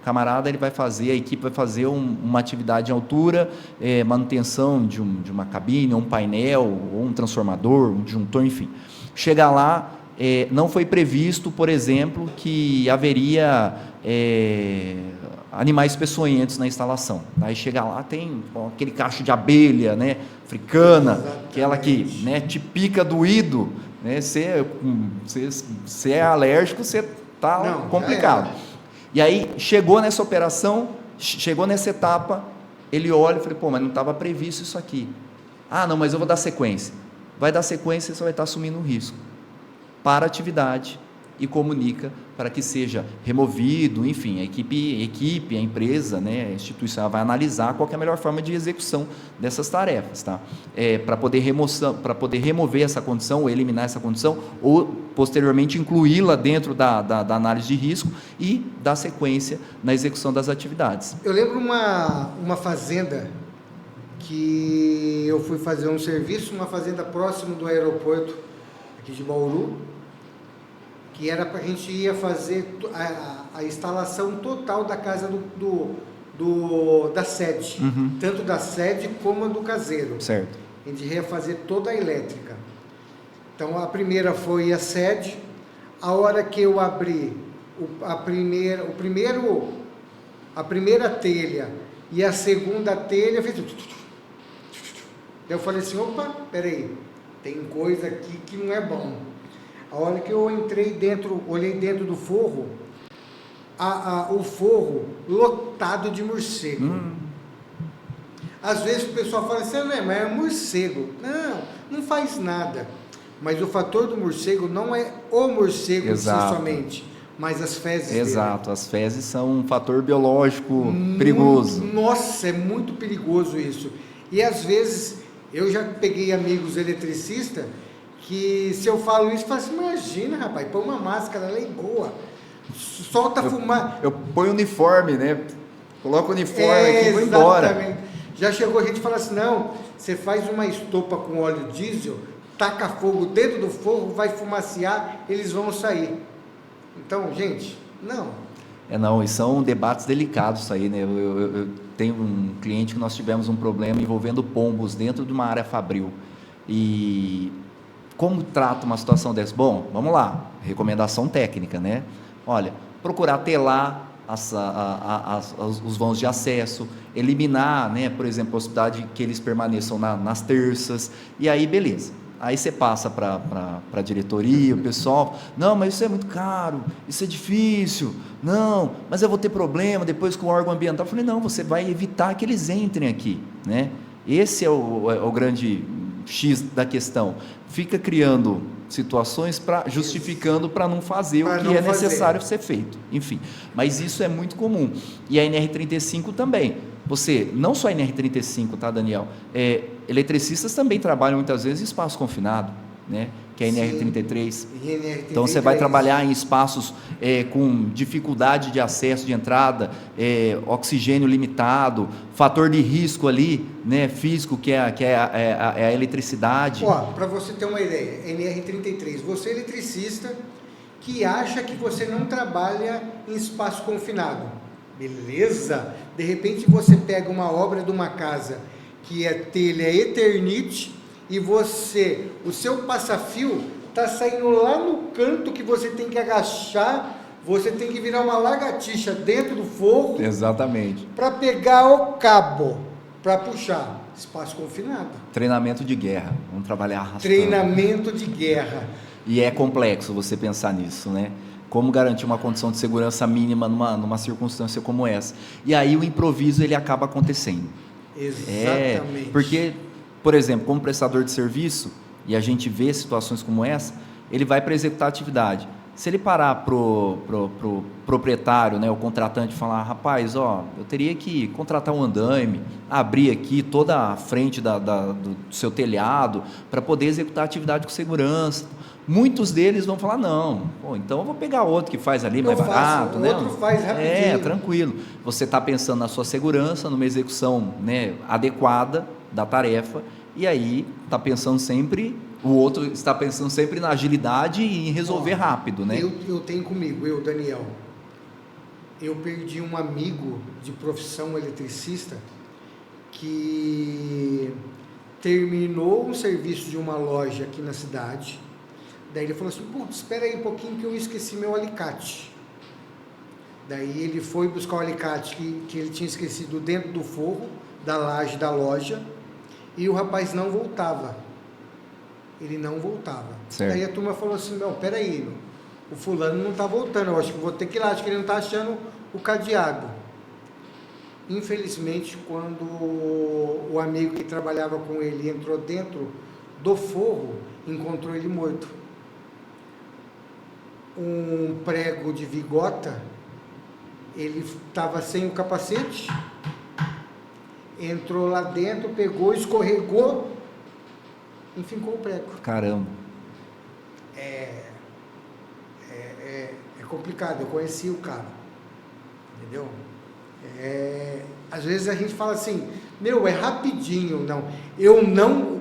Camarada, ele vai fazer, a equipe vai fazer uma atividade em altura, manutenção de uma cabine, ou um painel, ou um transformador, um disjuntor, enfim. Chega lá, não foi previsto, por exemplo, que haveria animais peçonhentos na instalação. Aí chega lá, tem aquele cacho de abelha, né, africana, Exatamente. aquela que, né, te pica doído, né, você é alérgico, você está complicado. E aí, chegou nessa operação, chegou nessa etapa, ele olha e fala, pô, mas não estava previsto isso aqui. Ah, não, mas eu vou dar sequência. Vai dar sequência, você vai estar assumindo um risco. Para a atividade e comunica para que seja removido, enfim, a equipe, a empresa, né, a instituição vai analisar qual que é a melhor forma de execução dessas tarefas, tá? Para poder remover essa condição, ou eliminar essa condição, ou posteriormente incluí-la dentro da análise de risco e dar sequência na execução das atividades. Eu lembro uma fazenda que eu fui fazer um serviço, uma fazenda próximo do aeroporto aqui de Bauru, que era para a gente ia fazer a instalação total da casa da sede, tanto da sede como do caseiro. Certo. A gente ia fazer toda a elétrica. Então a primeira foi a sede. A hora que eu abri a primeira telha e a segunda telha, fez. Eu falei assim, opa, peraí, tem coisa aqui que não é bom. A hora que eu entrei dentro, olhei dentro do forro, o forro lotado de morcego. Às vezes o pessoal fala assim, não, mas é morcego. Não faz nada. Mas o fator do morcego não é o morcego em si somente, mas as fezes dele. Exato, as fezes são um fator biológico perigoso. Nossa, é muito perigoso isso. E às vezes, eu já peguei amigos eletricistas, que se eu falo isso, eu falo assim, imagina, rapaz, põe uma máscara, ela é boa, solta fumaça. Eu ponho uniforme, né? Coloco o uniforme aqui e vou embora. Exatamente. Já chegou a gente e fala assim, não, você faz uma estopa com óleo diesel, taca fogo dentro do fogo, vai fumaciar, eles vão sair. Então, gente, não. Não, e são debates delicados isso aí, né? Eu tenho um cliente que nós tivemos um problema envolvendo pombos dentro de uma área fabril. E como trata uma situação dessa? Bom, vamos lá, recomendação técnica, né? Olha, procurar telar os vãos de acesso, eliminar, né, por exemplo, a possibilidade que eles permaneçam nas terças, e aí beleza. Aí você passa para a diretoria, o pessoal, não, mas isso é muito caro, isso é difícil, não, mas eu vou ter problema depois com o órgão ambiental. Eu falei, não, você vai evitar que eles entrem aqui, né? Esse é o grande X da questão. Fica criando situações justificando para não fazer o que é necessário ser feito. Enfim, mas isso é muito comum. E a NR35 também. Você, não só a NR35, tá, Daniel? Eletricistas também trabalham muitas vezes em espaço confinado, né? Que é a NR33. Então você vai trabalhar em espaços com dificuldade de acesso, de entrada, oxigênio limitado, fator de risco ali, né, físico, que é a eletricidade. Para você ter uma ideia, NR33, você é eletricista que acha que você não trabalha em espaço confinado. Beleza? De repente você pega uma obra de uma casa que é telha Eternit, e o seu passa-fio está saindo lá no canto que você tem que agachar, você tem que virar uma lagartixa dentro do forro. Exatamente. Para pegar o cabo, para puxar. Espaço confinado. Treinamento de guerra, vamos trabalhar arrastando. Treinamento de guerra. E é complexo você pensar nisso, né? Como garantir uma condição de segurança mínima numa circunstância como essa? E aí o improviso ele acaba acontecendo. Exatamente. Porque, por exemplo, como prestador de serviço, e a gente vê situações como essa, ele vai para executar a atividade. Se ele parar pro proprietário, né, o contratante, falar, rapaz, ó, eu teria que contratar um andaime, abrir aqui toda a frente do seu telhado para poder executar a atividade com segurança. Muitos deles vão falar, não, pô, então eu vou pegar outro que faz ali mais barato, né? Outro faz rapidinho. Tranquilo. Você está pensando na sua segurança, numa execução, né, adequada da tarefa, e aí está pensando sempre, o outro está pensando sempre na agilidade e em resolver rápido, né? Eu tenho comigo, Daniel, eu perdi um amigo de profissão eletricista que terminou um serviço de uma loja aqui na cidade. Daí ele falou assim, putz, espera aí um pouquinho que eu esqueci meu alicate. Daí ele foi buscar o alicate que ele tinha esquecido dentro do forro da laje da loja, e o rapaz não voltava. Ele não voltava. Certo. Daí a turma falou assim, não, peraí, o fulano não está voltando, eu acho que vou ter que ir lá, acho que ele não está achando o cadeado. Infelizmente, quando o amigo que trabalhava com ele entrou dentro do forro, encontrou ele morto. Um prego de vigota, ele estava sem o capacete, entrou lá dentro, pegou, escorregou e fincou o prego. Caramba. É complicado, eu conheci o cara, entendeu? Às vezes a gente fala assim, é rapidinho, não.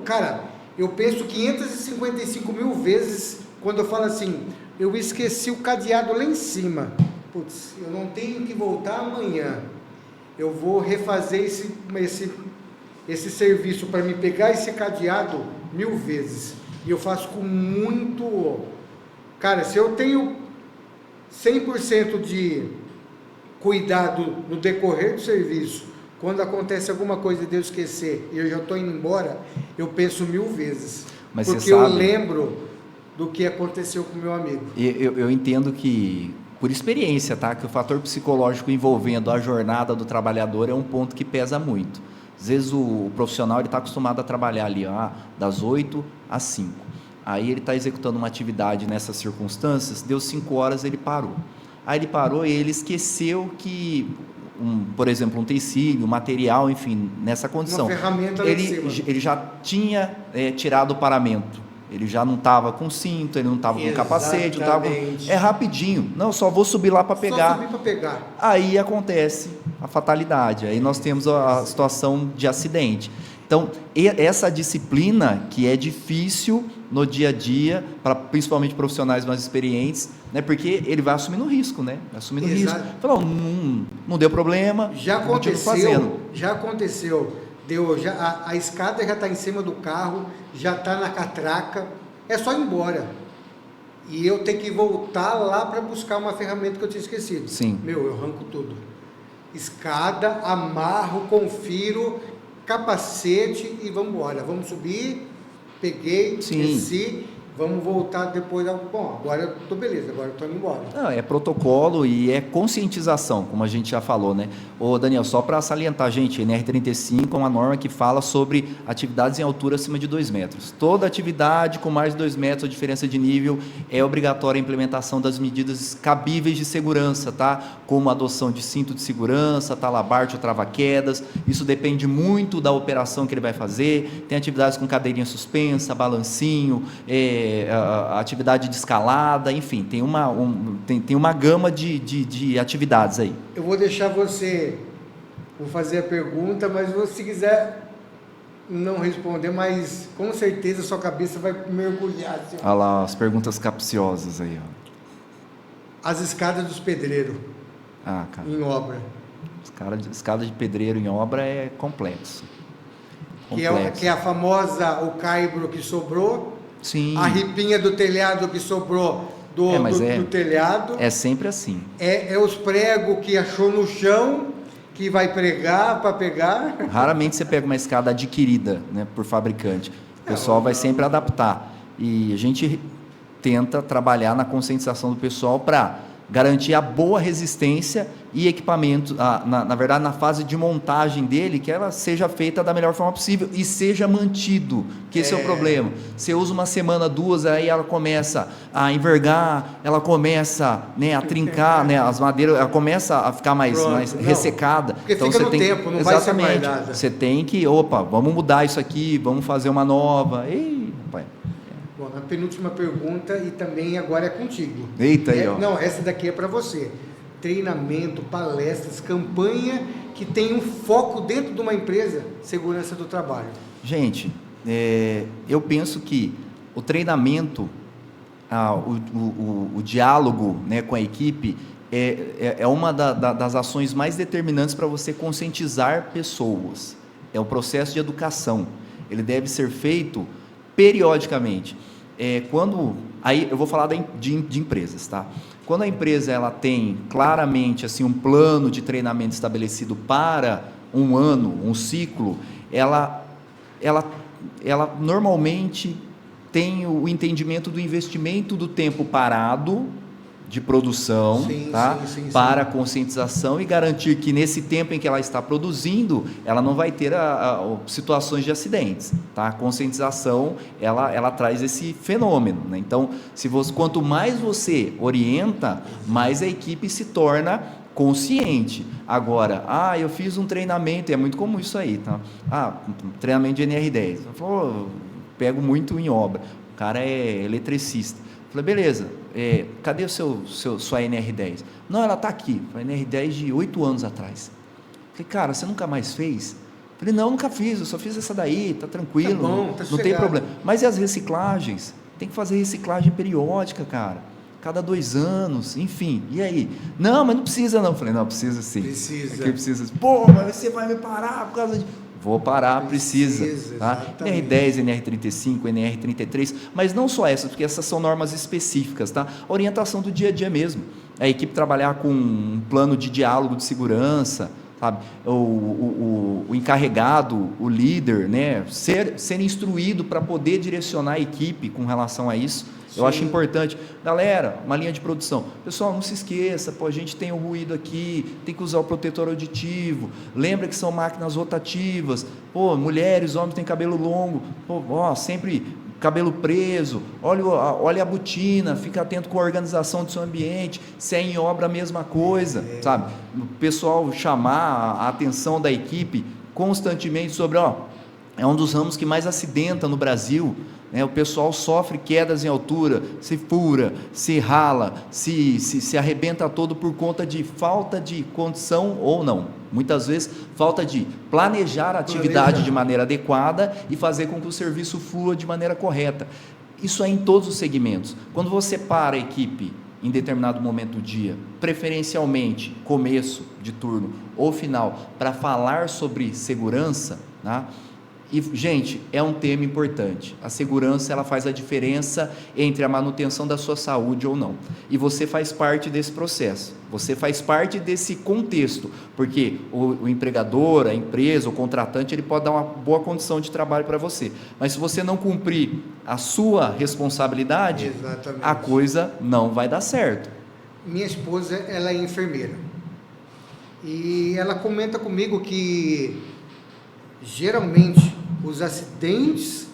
Cara, eu penso 555 mil vezes quando eu falo assim, eu esqueci o cadeado lá em cima. Putz, eu não tenho que voltar amanhã. Eu vou refazer esse serviço para me pegar esse cadeado 1000 vezes. E eu faço com muito... Cara, se eu tenho 100% de cuidado no decorrer do serviço, quando acontece alguma coisa de eu esquecer e eu já estou indo embora, eu penso 1000 vezes. Mas porque eu lembro do que aconteceu com o meu amigo. Eu entendo que, por experiência, tá? Que o fator psicológico envolvendo a jornada do trabalhador é um ponto que pesa muito. Às vezes o profissional está acostumado a trabalhar ali das 8 às 5. Aí ele está executando uma atividade nessas circunstâncias, deu 5 horas, ele parou. Aí ele parou e ele esqueceu que, por exemplo, um utensílio, um material, enfim, nessa condição. Uma ferramenta lá em cima. Ele já tinha tirado o paramento. Ele já não estava com cinto, ele não estava com capacete, não tava com... rapidinho. Não, só vou subir lá para pegar. Só subir para pegar. Aí acontece a fatalidade. Aí nós temos a situação de acidente. Então, essa disciplina que é difícil no dia a dia, para principalmente profissionais mais experientes, né? Porque ele vai assumindo risco, né? Assumindo risco. Falou, não deu problema. Já aconteceu. A escada já está em cima do carro, já está na catraca, é só ir embora. E eu tenho que voltar lá para buscar uma ferramenta que eu tinha esquecido. Sim. Eu arranco tudo. Escada, amarro, confiro, capacete e vamos embora. Vamos subir, peguei, desci, vamos voltar depois. Bom, agora eu tô beleza, agora eu tô indo embora. Não, é protocolo e é conscientização, como a gente já falou, né? Ô Daniel, só para salientar, gente, a NR35 é uma norma que fala sobre atividades em altura acima de 2 metros. Toda atividade com mais de 2 metros, a diferença de nível, é obrigatória a implementação das medidas cabíveis de segurança, tá? Como a adoção de cinto de segurança, talabarte ou trava-quedas. Isso depende muito da operação que ele vai fazer. Tem atividades com cadeirinha suspensa, balancinho, a atividade de escalada, enfim, tem uma gama de atividades aí. Eu vou deixar você, vou fazer a pergunta, mas se quiser não responder, mas com certeza sua cabeça vai mergulhar. Assim. Olha lá, as perguntas capciosas aí. Ó. As escadas dos pedreiros em obra. Escada de pedreiro em obra é complexo. Que é a famosa, o caibro que sobrou. Sim. A ripinha do telhado que sobrou do telhado. É sempre assim. É os pregos que achou no chão, que vai pregar para pegar. Raramente você pega uma escada adquirida, né, por fabricante. O pessoal vai sempre adaptar. E a gente tenta trabalhar na conscientização do pessoal para garantir a boa resistência e equipamento, na verdade, na fase de montagem dele, que ela seja feita da melhor forma possível e seja mantido, que esse é o problema. Você usa uma semana, 2, aí ela começa a envergar, ela começa, né, a trincar, né, as madeiras, ela começa a ficar mais ressecada. Porque então fica você no tempo, não vai ser guardada. Você tem que, vamos mudar isso aqui, vamos fazer uma nova. Pai. Bom, a penúltima pergunta, e também agora é contigo. Eita aí, ó. Não, essa daqui é para você. Treinamento, palestras, campanha que tem um foco dentro de uma empresa, segurança do trabalho. Gente, eu penso que o treinamento, o diálogo, né, com a equipe é uma das ações mais determinantes para você conscientizar pessoas. É o processo de educação. Ele deve ser feito periodicamente. Aí eu vou falar de empresas, tá? Quando a empresa ela tem claramente assim um plano de treinamento estabelecido para um ano, um ciclo, ela normalmente tem o entendimento do investimento do tempo parado de produção, tá? Sim. Para a conscientização e garantir que nesse tempo em que ela está produzindo, ela não vai ter situações de acidentes, tá? A conscientização, ela traz esse fenômeno, né? Então, quanto mais você orienta, mais a equipe se torna consciente. Agora, eu fiz um treinamento, é muito comum isso aí, tá? Treinamento de NR10. Eu pego muito em obra. O cara é eletricista. Falei, beleza, cadê sua NR10? Não, ela está aqui. Foi NR10 de 8 anos atrás. Falei, cara, você nunca mais fez? Falei, não, nunca fiz, eu só fiz essa daí, tá tranquilo, tá bom, tá não tem problema. Mas e as reciclagens? Tem que fazer reciclagem periódica, cara. Cada 2 anos, enfim, e aí? Não, mas não precisa não. Falei, não, precisa sim. Precisa. Aqui precisa. Pô, mas você vai me parar por causa de... Vou parar, precisa, tá? NR10, NR35, NR33, mas não só essas, porque essas são normas específicas, tá? Orientação do dia a dia mesmo. A equipe trabalhar com um plano de diálogo de segurança, sabe? O encarregado, o líder, né? Ser instruído para poder direcionar a equipe com relação a isso. Eu acho importante. Galera, uma linha de produção. Pessoal, não se esqueça, a gente tem o ruído aqui, tem que usar o protetor auditivo. Lembra que são máquinas rotativas. Mulheres, homens têm cabelo longo. Sempre cabelo preso. Olha a botina, fica atento com a organização do seu ambiente. Se é em obra, a mesma coisa, sabe? O pessoal chamar a atenção da equipe constantemente sobre, é um dos ramos que mais acidenta no Brasil. O pessoal sofre quedas em altura, se fura, se rala, se arrebenta todo por conta de falta de condição ou não. Muitas vezes, falta de planejar a atividade de maneira adequada e fazer com que o serviço flua de maneira correta. Isso é em todos os segmentos. Quando você para a equipe em determinado momento do dia, preferencialmente começo de turno ou final, para falar sobre segurança, né? E, gente, é um tema importante. A segurança, ela faz a diferença entre a manutenção da sua saúde ou não. E você faz parte desse processo. Você faz parte desse contexto, porque o empregador, a empresa, o contratante, ele pode dar uma boa condição de trabalho para você. Mas se você não cumprir a sua responsabilidade, a coisa não vai dar certo. Minha esposa, ela é enfermeira. E ela comenta comigo que, geralmente, os acidentes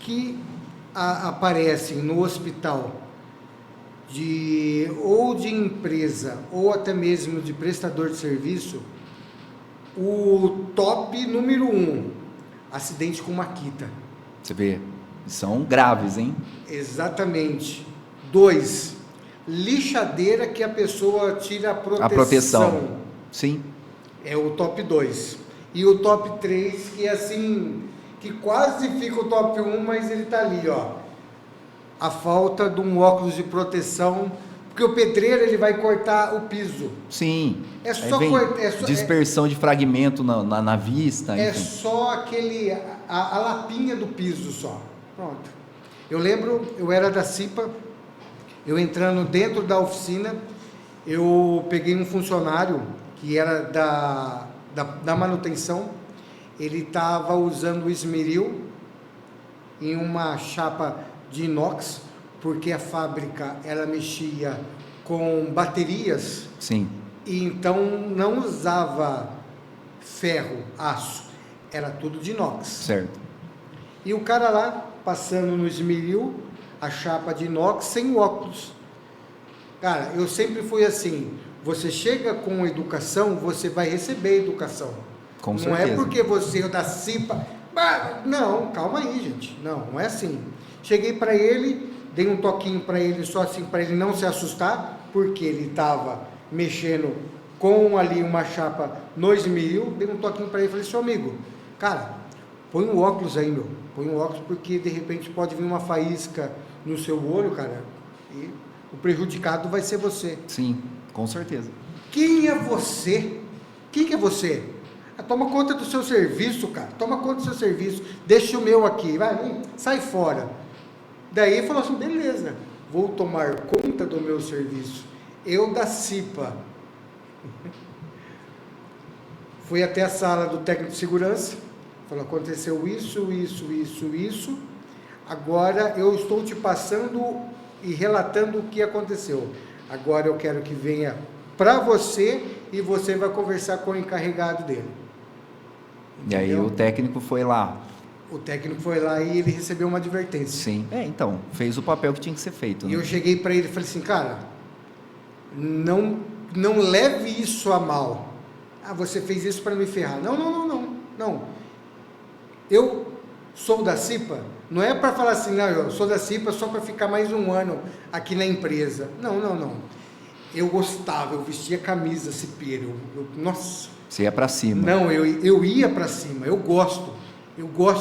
que aparecem no hospital, ou de empresa, ou até mesmo de prestador de serviço, o top número 1, acidente com maquita. Você vê, são graves, hein? Exatamente. 2, lixadeira que a pessoa tira a proteção. A proteção, sim. É o top 2. E o top 3, que assim, que quase fica o top 1, mas ele tá ali, a falta de um óculos de proteção, porque o pedreiro, ele vai cortar o piso. Sim. É só cortar. Dispersão de fragmento na vista. É enfim. só a lapinha do piso só. Pronto. Eu lembro, eu era da CIPA, eu entrando dentro da oficina, eu peguei um funcionário que era da manutenção, ele estava usando o esmeril em uma chapa de inox, porque a fábrica, ela mexia com baterias. Sim. E então não usava ferro, aço, era tudo de inox. Certo. E o cara lá, passando no esmeril, a chapa de inox, sem óculos. Cara, eu sempre fui assim, você chega com educação, você vai receber educação. Com não certeza. É porque você é da CIPA, não, calma aí, gente, não é assim. Cheguei para ele, dei um toquinho para ele, só assim, para ele não se assustar, porque ele estava mexendo com ali uma chapa no esmeril, dei um toquinho para ele e falei, seu amigo, cara, põe um óculos aí, meu, põe um óculos, porque de repente pode vir uma faísca no seu olho, cara, e o prejudicado vai ser você. Sim, com certeza. Quem é você? Quem que é você? Toma conta do seu serviço, cara, toma conta do seu serviço, deixa o meu aqui, vai, sai fora. Daí ele falou assim, beleza, vou tomar conta do meu serviço. Eu da CIPA. Fui até a sala do técnico de segurança, falou, aconteceu isso. Agora eu estou te passando e relatando o que aconteceu. Agora eu quero que venha para você e você vai conversar com o encarregado dele. Entendeu? E aí o técnico foi lá. O técnico foi lá e ele recebeu uma advertência. Sim. Então, fez o papel que tinha que ser feito. Né? E eu cheguei para ele e falei assim, cara, não leve isso a mal. Ah, você fez isso para me ferrar. Não. Eu sou da CIPA, não é para falar assim, não, eu sou da CIPA só para ficar mais um ano aqui na empresa. Não. Eu gostava, eu vestia camisa cipeira, nossa. Você ia para cima. Não, eu ia para cima, eu gosto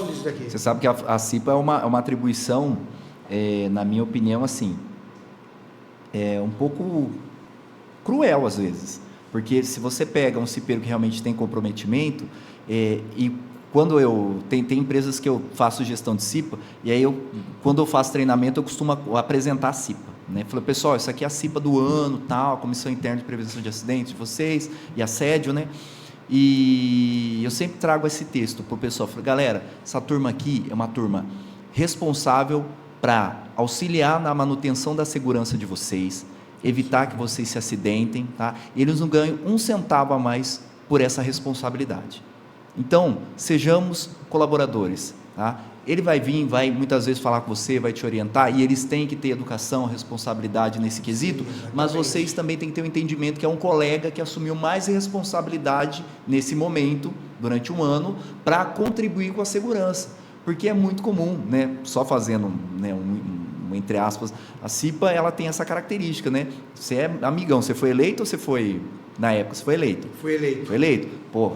disso daqui. Você sabe que a CIPA é uma atribuição, na minha opinião, assim, é um pouco cruel às vezes, porque se você pega um cipeiro que realmente tem comprometimento, e quando tem empresas que eu faço gestão de CIPA, e aí quando eu faço treinamento eu costumo apresentar a CIPA, né? Falei, pessoal, isso aqui é a CIPA do ano, tal, Comissão Interna de Prevenção de Acidentes de vocês, e assédio, né? E eu sempre trago esse texto para o pessoal, falei, galera, essa turma aqui é uma turma responsável para auxiliar na manutenção da segurança de vocês, evitar que vocês se acidentem, tá? Eles não ganham um centavo a mais por essa responsabilidade. Então, sejamos colaboradores, tá? Ele vai vir, vai muitas vezes falar com você, vai te orientar, e eles têm que ter educação, responsabilidade nesse quesito, mas vocês também têm que ter um entendimento que é um colega que assumiu mais responsabilidade nesse momento, durante um ano, para contribuir com a segurança, porque é muito comum, né? Só fazendo, né, entre aspas, a CIPA, ela tem essa característica, né? Você é amigão, você foi eleito ou você foi, na época, você foi eleito? Fui eleito. Foi eleito? Pô,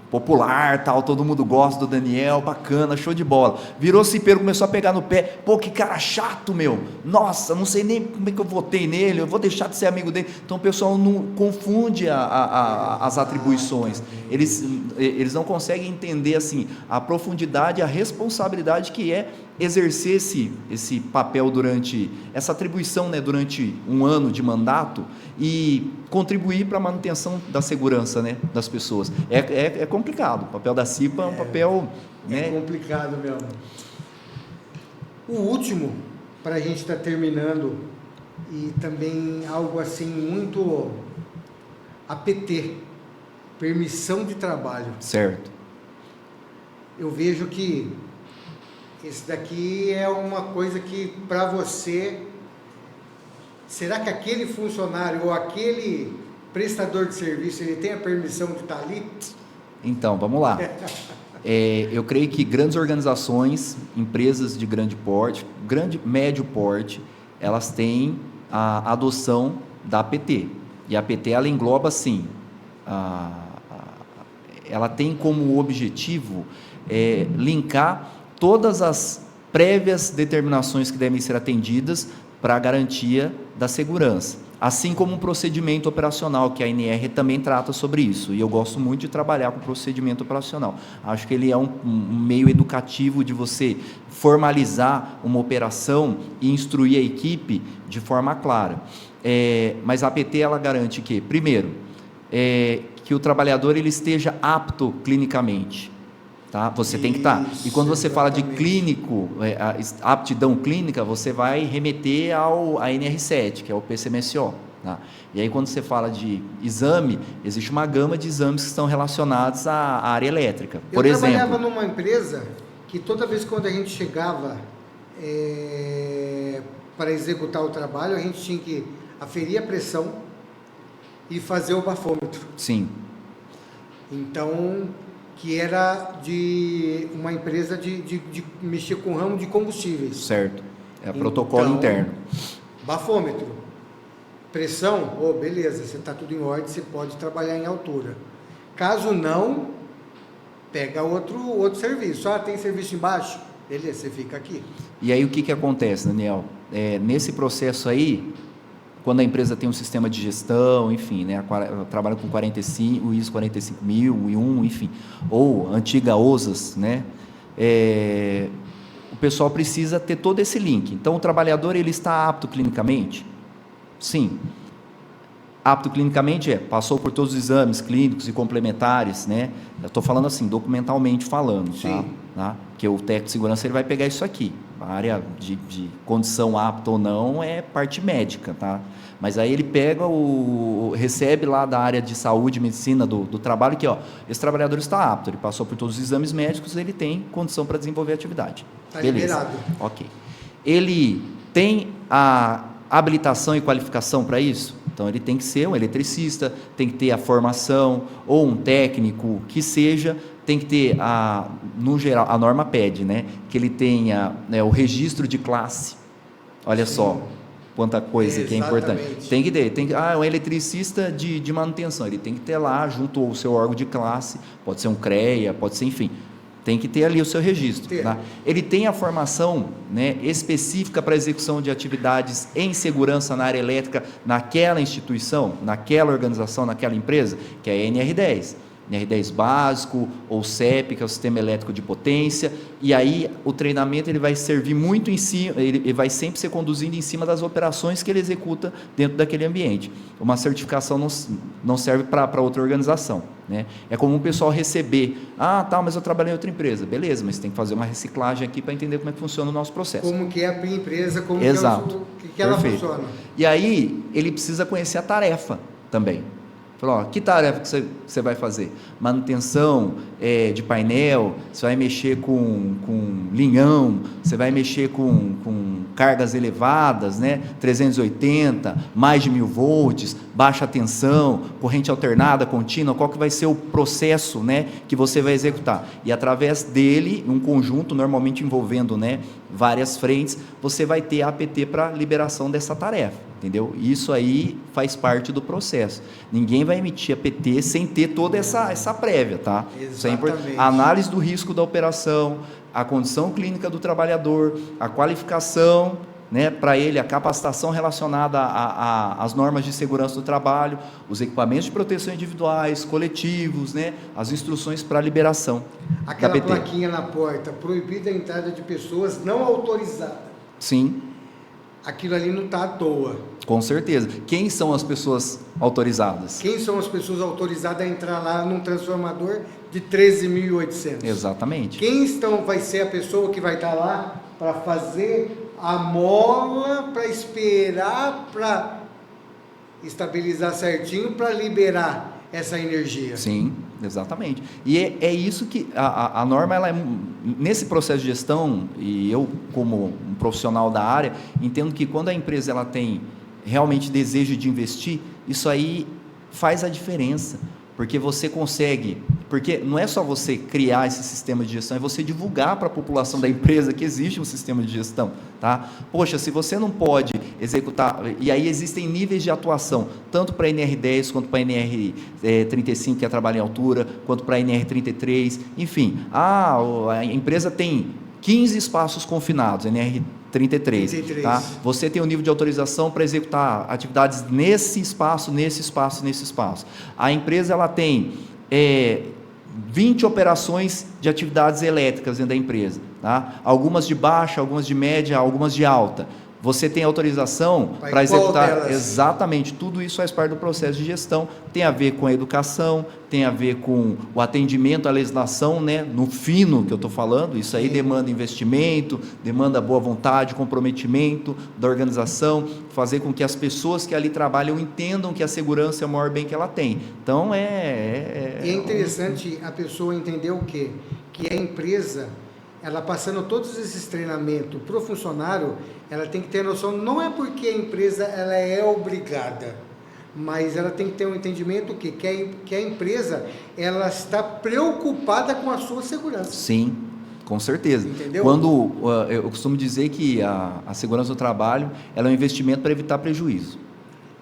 popular, tal, todo mundo gosta do Daniel, bacana, show de bola. Virou cipeiro, começou a pegar no pé, pô, que cara chato, meu, nossa, não sei nem como é que eu votei nele, eu vou deixar de ser amigo dele. Então o pessoal não confunde as atribuições, eles não conseguem entender assim, a profundidade, a responsabilidade que é exercer esse papel durante, essa atribuição, né, durante um ano de mandato e contribuir para a manutenção da segurança, né, das pessoas. É complicado, o papel da CIPA é um papel... É complicado mesmo. O último, para a gente estar terminando, e também algo assim muito APT, permissão de trabalho. Certo. Eu vejo que esse daqui é uma coisa que, para você, será que aquele funcionário ou aquele prestador de serviço, ele tem a permissão de estar ali? Então, vamos lá. Eu creio que grandes organizações, empresas de grande porte, médio porte, elas têm a adoção da APT. E a APT, ela engloba, sim, ela tem como objetivo linkar todas as prévias determinações que devem ser atendidas para a garantia da segurança, assim como um procedimento operacional, que a ANR também trata sobre isso, e eu gosto muito de trabalhar com procedimento operacional. Acho que ele é um meio educativo de você formalizar uma operação e instruir a equipe de forma clara. Mas a APT, ela garante que, primeiro, que o trabalhador ele esteja apto clinicamente. Tá? Você tem que estar. E quando você fala de clínico, aptidão clínica, você vai remeter à NR7, que é o PCMSO. Tá? E aí, quando você fala de exame, existe uma gama de exames que estão relacionados à área elétrica. Por exemplo, eu trabalhava numa empresa que toda vez quando a gente chegava para executar o trabalho, a gente tinha que aferir a pressão e fazer o bafômetro. Sim. Então, que era de uma empresa de mexer com o ramo de combustíveis. Certo. É protocolo interno. Bafômetro. Pressão, beleza, você está tudo em ordem, você pode trabalhar em altura. Caso não, pega outro serviço. Tem serviço embaixo? Beleza, você fica aqui. E aí o que acontece, Daniel? Nesse processo aí, quando a empresa tem um sistema de gestão, enfim, né, trabalha com 45, o ISO 45000, o I1, enfim, ou antiga OSAS, né, o pessoal precisa ter todo esse link. Então, o trabalhador, ele está apto clinicamente? Sim. Apto clinicamente passou por todos os exames clínicos e complementares, né? Eu estou falando assim, documentalmente falando, tá? Porque o técnico de segurança ele vai pegar isso aqui. A área de condição apta ou não é parte médica, tá? Mas aí ele pega recebe lá da área de saúde e medicina do trabalho que, esse trabalhador está apto, ele passou por todos os exames médicos, ele tem condição para desenvolver a atividade. Está liberado. Ok. Ele tem a habilitação e qualificação para isso? Então, ele tem que ser um eletricista, tem que ter a formação, ou um técnico que seja, tem que ter, no geral, a norma pede, né, que ele tenha o registro de classe. Olha só quanta coisa que é importante. Tem que ter, um eletricista de manutenção, ele tem que ter lá, junto ao seu órgão de classe, pode ser um CREA, pode ser, enfim, tem que ter ali o seu registro. Tá? Ele tem a formação, né, específica para execução de atividades em segurança na área elétrica naquela instituição, naquela organização, naquela empresa, que é a NR10. NR10 básico, ou CEP, que é o Sistema Elétrico de Potência, e aí o treinamento ele vai servir muito em cima, ele vai sempre ser conduzido em cima das operações que ele executa dentro daquele ambiente. Uma certificação não serve para outra organização, né? É comum o pessoal receber, mas eu trabalhei em outra empresa, beleza, mas tem que fazer uma reciclagem aqui para entender como é que funciona o nosso processo. Como que é a empresa, como que ela funciona. E aí ele precisa conhecer a tarefa também. Falou, que tarefa que você vai fazer? Manutenção de painel, você vai mexer com linhão, você vai mexer com cargas elevadas, né? 380, mais de 1000 volts, baixa tensão, corrente alternada, contínua, qual que vai ser o processo, né, que você vai executar? E através dele, um conjunto, normalmente envolvendo, né, várias frentes, você vai ter a APT para liberação dessa tarefa. Entendeu? Isso aí faz parte do processo. Ninguém vai emitir a PT sem ter toda essa prévia, tá? Isso é importante. A análise do risco da operação, a condição clínica do trabalhador, a qualificação, né, para ele, a capacitação relacionada às normas de segurança do trabalho, os equipamentos de proteção individuais, coletivos, né, as instruções para liberação. Aquela plaquinha na porta, proibida a entrada de pessoas não autorizadas. Sim. Aquilo ali não está à toa. Com certeza. Quem são as pessoas autorizadas? Quem são as pessoas autorizadas a entrar lá num transformador de 13.800? Exatamente. Quem vai ser a pessoa que vai estar lá para fazer a mola, para esperar, para estabilizar certinho, para liberar essa energia? Sim, exatamente. E é isso que a norma, ela nesse processo de gestão, e eu como um profissional da área, entendo que quando a empresa ela tem realmente desejo de investir, isso aí faz a diferença, porque você consegue, porque não é só você criar esse sistema de gestão, é você divulgar para a população da empresa que existe um sistema de gestão, tá? Poxa, se você não pode executar, e aí existem níveis de atuação, tanto para a NR10, quanto para a NR35, que é trabalho em altura, quanto para a NR33, enfim, a empresa tem 15 espaços confinados, NR33, tá? Você tem o nível de autorização para executar atividades nesse espaço, nesse espaço, nesse espaço. A empresa ela tem 20 operações de atividades elétricas dentro da empresa, tá? Algumas de baixa, algumas de média, algumas de alta. Você tem autorização Pai, para qual executar? delas? Exatamente, tudo isso faz parte do processo de gestão, tem a ver com a educação, tem a ver com o atendimento à legislação, né, no fino que eu estou falando, isso aí demanda investimento, demanda boa vontade, comprometimento da organização, fazer com que as pessoas que ali trabalham entendam que a segurança é o maior bem que ela tem. Então, E é interessante a pessoa entender o quê? Que a empresa, ela passando todos esses treinamentos para o funcionário, ela tem que ter noção, não é porque a empresa ela é obrigada, mas ela tem que ter um entendimento que a empresa ela está preocupada com a sua segurança. Sim, com certeza. Entendeu? Quando eu costumo dizer que a segurança do trabalho ela é um investimento para evitar prejuízo.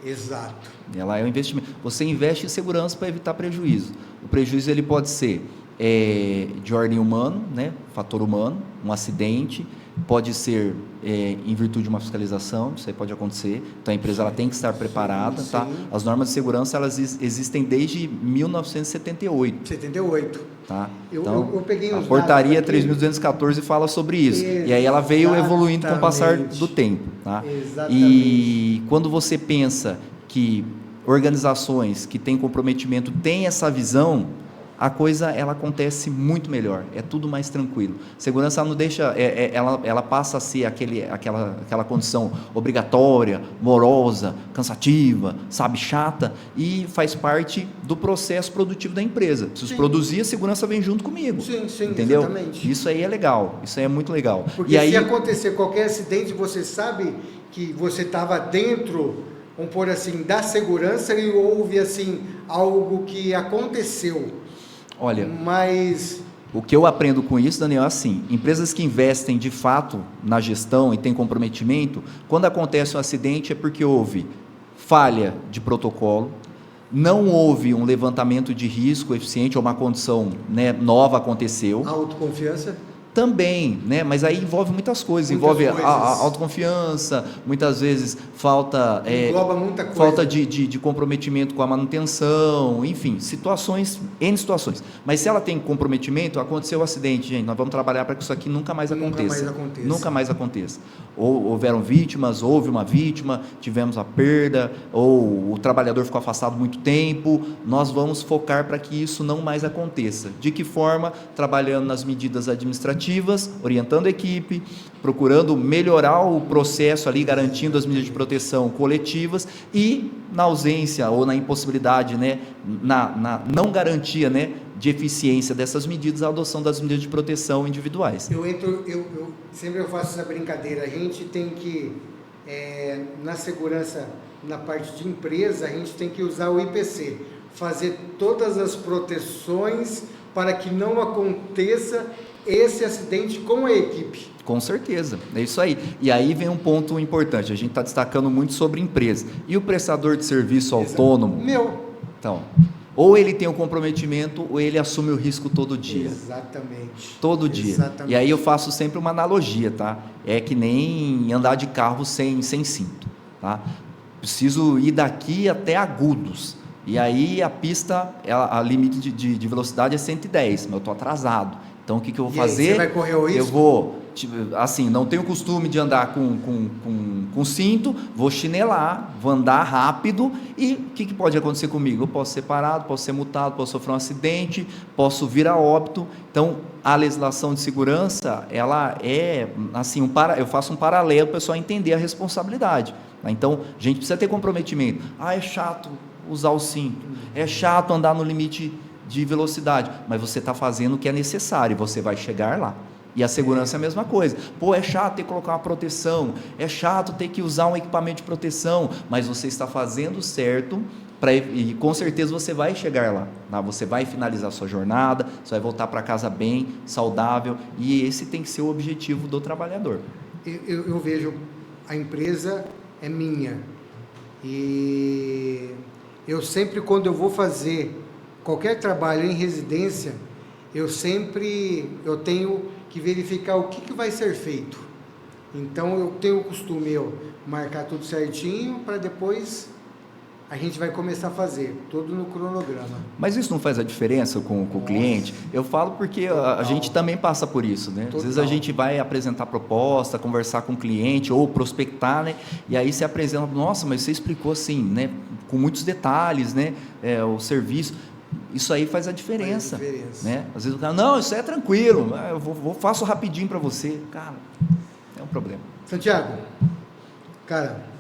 Exato. Ela é um investimento. Você investe em segurança para evitar prejuízo. O prejuízo ele pode ser de ordem humano, né? Fator humano, um acidente, pode ser em virtude de uma fiscalização, isso aí pode acontecer. Então a empresa ela tem que estar preparada, sim. tá? As normas de segurança elas existem desde 1978. 78. Tá? Eu peguei a uns portaria dados aqui. 3.214 fala sobre isso. E aí ela veio evoluindo com o passar do tempo. Tá? Exatamente. E quando você pensa que organizações que têm comprometimento têm essa visão, a coisa ela acontece muito melhor, é tudo mais tranquilo. Segurança ela não deixa, ela passa a ser aquela condição obrigatória, morosa, cansativa, sabe, chata, e faz parte do processo produtivo da empresa. Preciso Sim. produzir, a segurança vem junto comigo. Sim, entendeu? Exatamente. Isso aí é legal, isso aí é muito legal. Porque e aí, se acontecer qualquer acidente, você sabe que você estava dentro, vamos pôr assim, da segurança e houve assim algo que aconteceu. olha, Mas o que eu aprendo com isso, Daniel, é assim, empresas que investem de fato na gestão e têm comprometimento, quando acontece um acidente é porque houve falha de protocolo, não houve um levantamento de risco eficiente ou uma condição, né, nova aconteceu. autoconfiança? Também, né? Mas aí envolve muitas coisas, envolve a autoconfiança, muitas vezes falta, engloba muita coisa. falta de comprometimento com a manutenção, enfim, N situações. Mas se ela tem comprometimento, aconteceu o acidente, gente, nós vamos trabalhar para que isso aqui nunca mais aconteça. Nunca mais aconteça. Ou houveram vítimas, houve uma vítima, tivemos a perda, ou o trabalhador ficou afastado muito tempo, nós vamos focar para que isso não mais aconteça. De que forma? Trabalhando nas medidas administrativas, orientando a equipe, procurando melhorar o processo ali, garantindo as medidas de proteção coletivas e na ausência ou na impossibilidade, né, na não garantia, né, de eficiência dessas medidas, a adoção das medidas de proteção individuais. Sempre eu faço essa brincadeira, a gente tem que, na segurança, na parte de empresa, a gente tem que usar o IPC, fazer todas as proteções para que não aconteça esse acidente com a equipe. Com certeza, é isso aí. E aí vem um ponto importante, a gente está destacando muito sobre empresa. E o prestador de serviço autônomo? Então, ou ele tem o comprometimento, ou ele assume o risco todo dia. Exatamente. Todo dia. Exatamente. E aí eu faço sempre uma analogia, tá? É que nem andar de carro sem cinto, tá? Preciso ir daqui até Agudos. E aí a pista, a limite de velocidade é 110, mas eu estou atrasado. Então o que eu vou fazer? Você vai correr o risco? Eu vou, assim, não tenho costume de andar com cinto, vou chinelar, vou andar rápido e o que pode acontecer comigo? Eu posso ser parado, posso ser multado, posso sofrer um acidente, posso vir a óbito. Então a legislação de segurança, ela é assim, eu faço um paralelo para o pessoal entender a responsabilidade. Então a gente precisa ter comprometimento. É chato usar o cinto, é chato andar no limite de velocidade, mas você está fazendo o que é necessário, você vai chegar lá. E a segurança é a mesma coisa. É chato ter que colocar uma proteção, é chato ter que usar um equipamento de proteção, mas você está fazendo certo e com certeza você vai chegar lá, tá? Você vai finalizar a sua jornada, você vai voltar para casa bem, saudável, e esse tem que ser o objetivo do trabalhador. Eu vejo, a empresa é minha, e eu sempre, quando eu vou fazer qualquer trabalho em residência, eu tenho que verificar o que vai ser feito. Então eu tenho o costume, marcar tudo certinho, para depois a gente vai começar a fazer, tudo no cronograma. Mas isso não faz a diferença com o cliente? Eu falo porque a gente também passa por isso, né? Às vezes a gente vai apresentar proposta, conversar com o cliente ou prospectar, né? E aí você apresenta, nossa, mas você explicou assim, né? Com muitos detalhes, né? O serviço. Isso aí faz a diferença, né? Às vezes o cara, não, isso é tranquilo, eu faço rapidinho para você. Cara, é um problema. Santiago, cara,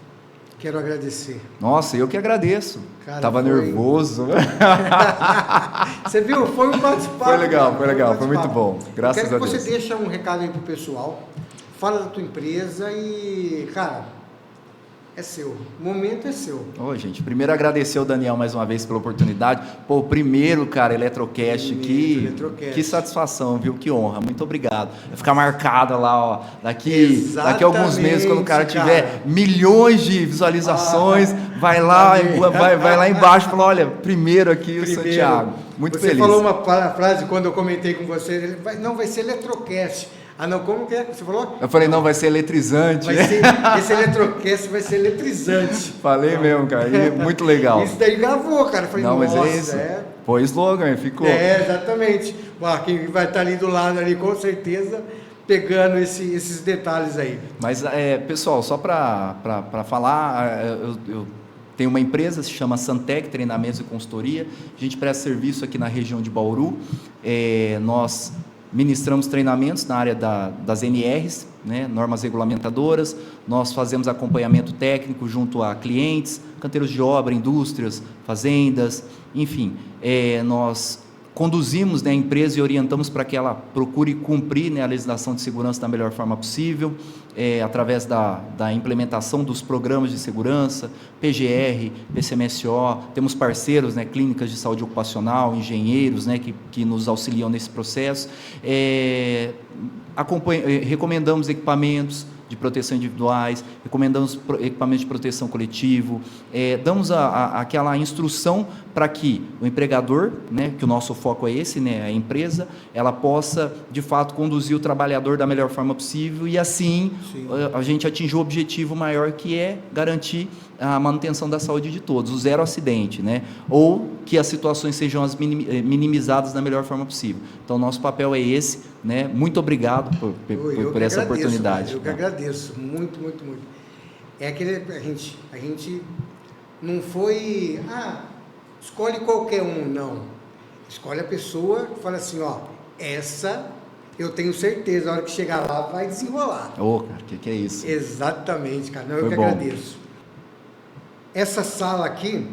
quero agradecer. Nossa, eu que agradeço. Cara, tava nervoso. Você viu? Foi um bate-papo. Foi legal, foi muito bom. Graças a Deus. Quero que você deixe um recado aí pro pessoal, fala da tua empresa e, cara, é seu. O momento é seu. Ô, gente, primeiro agradecer ao Daniel mais uma vez pela oportunidade. Pô, o primeiro, cara, Eletrocast, que satisfação, viu? Que honra. Muito obrigado. Vai ficar marcada lá, ó, daqui a alguns meses, quando o cara tiver milhões de visualizações, vai lá embaixo e fala, olha, primeiro aqui o Santiago. Muito feliz. Você falou uma frase quando eu comentei com você, vai ser Eletrocast. Ah, não, como que é? Você falou? Eu falei, não, vai ser eletrizante. Esse Eletrocast vai ser eletrizante. Falei mesmo, cara, e muito legal. Isso daí gravou, cara. Eu falei, não, nossa, mas é isso. Foi slogan, ficou. Exatamente. Quem vai estar ali do lado, ali, com certeza, pegando esses detalhes aí. Mas, pessoal, só para falar, eu tenho uma empresa, se chama Santec, Treinamentos e Consultoria. A gente presta serviço aqui na região de Bauru. Nós ministramos treinamentos na área das NRs, né, normas regulamentadoras. Nós fazemos acompanhamento técnico junto a clientes, canteiros de obra, indústrias, fazendas, enfim. Nós conduzimos, né, a empresa e orientamos para que ela procure cumprir, né, a legislação de segurança da melhor forma possível, através da implementação dos programas de segurança, PGR, PCMSO, temos parceiros, né, clínicas de saúde ocupacional, engenheiros, né, que nos auxiliam nesse processo. Recomendamos equipamentos de proteção individuais, recomendamos equipamentos de proteção coletivo, damos aquela instrução para que o empregador, né, que o nosso foco é esse, né, a empresa, ela possa, de fato, conduzir o trabalhador da melhor forma possível e assim a gente atingir o objetivo maior, que é garantir a manutenção da saúde de todos, o zero acidente, né, ou que as situações sejam minimizadas da melhor forma possível. Então, nosso papel é esse, né? Muito obrigado por essa oportunidade. Eu que agradeço, muito, muito, muito. É aquele, a gente não foi, escolhe qualquer um, não. Escolhe a pessoa e fala assim, ó, essa eu tenho certeza, a hora que chegar lá vai desenrolar. Cara, que é isso? Exatamente, cara, eu que agradeço. Essa sala aqui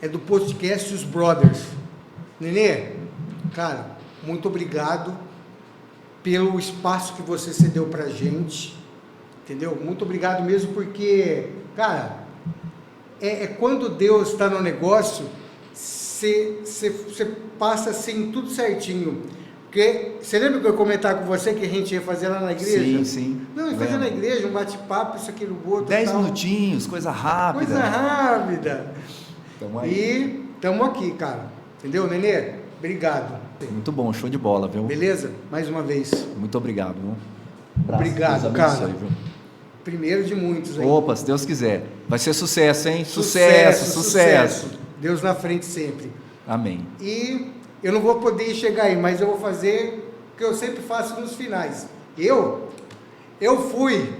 é do podcast Os Brothers. Nenê, cara, muito obrigado pelo espaço que você cedeu pra gente, entendeu? Muito obrigado mesmo, porque, cara, quando Deus está no negócio, você passa assim, tudo certinho. Porque, você lembra que eu ia comentar com você que a gente ia fazer lá na igreja? Sim. Não, ia fazer na igreja, um bate-papo, isso, aquilo, outro. 10 minutinhos, coisa rápida. Coisa rápida. Tamo aí. E tamo aqui, cara. Entendeu, Nenê? Obrigado. Muito bom, show de bola, viu? Beleza? Mais uma vez. Muito obrigado, viu? Obrigado, cara. Viu? Primeiro de muitos, hein? Opa, se Deus quiser. Vai ser sucesso, hein? Sucesso. Deus na frente sempre. Amém. E eu não vou poder chegar aí, mas eu vou fazer o que eu sempre faço nos finais. Eu fui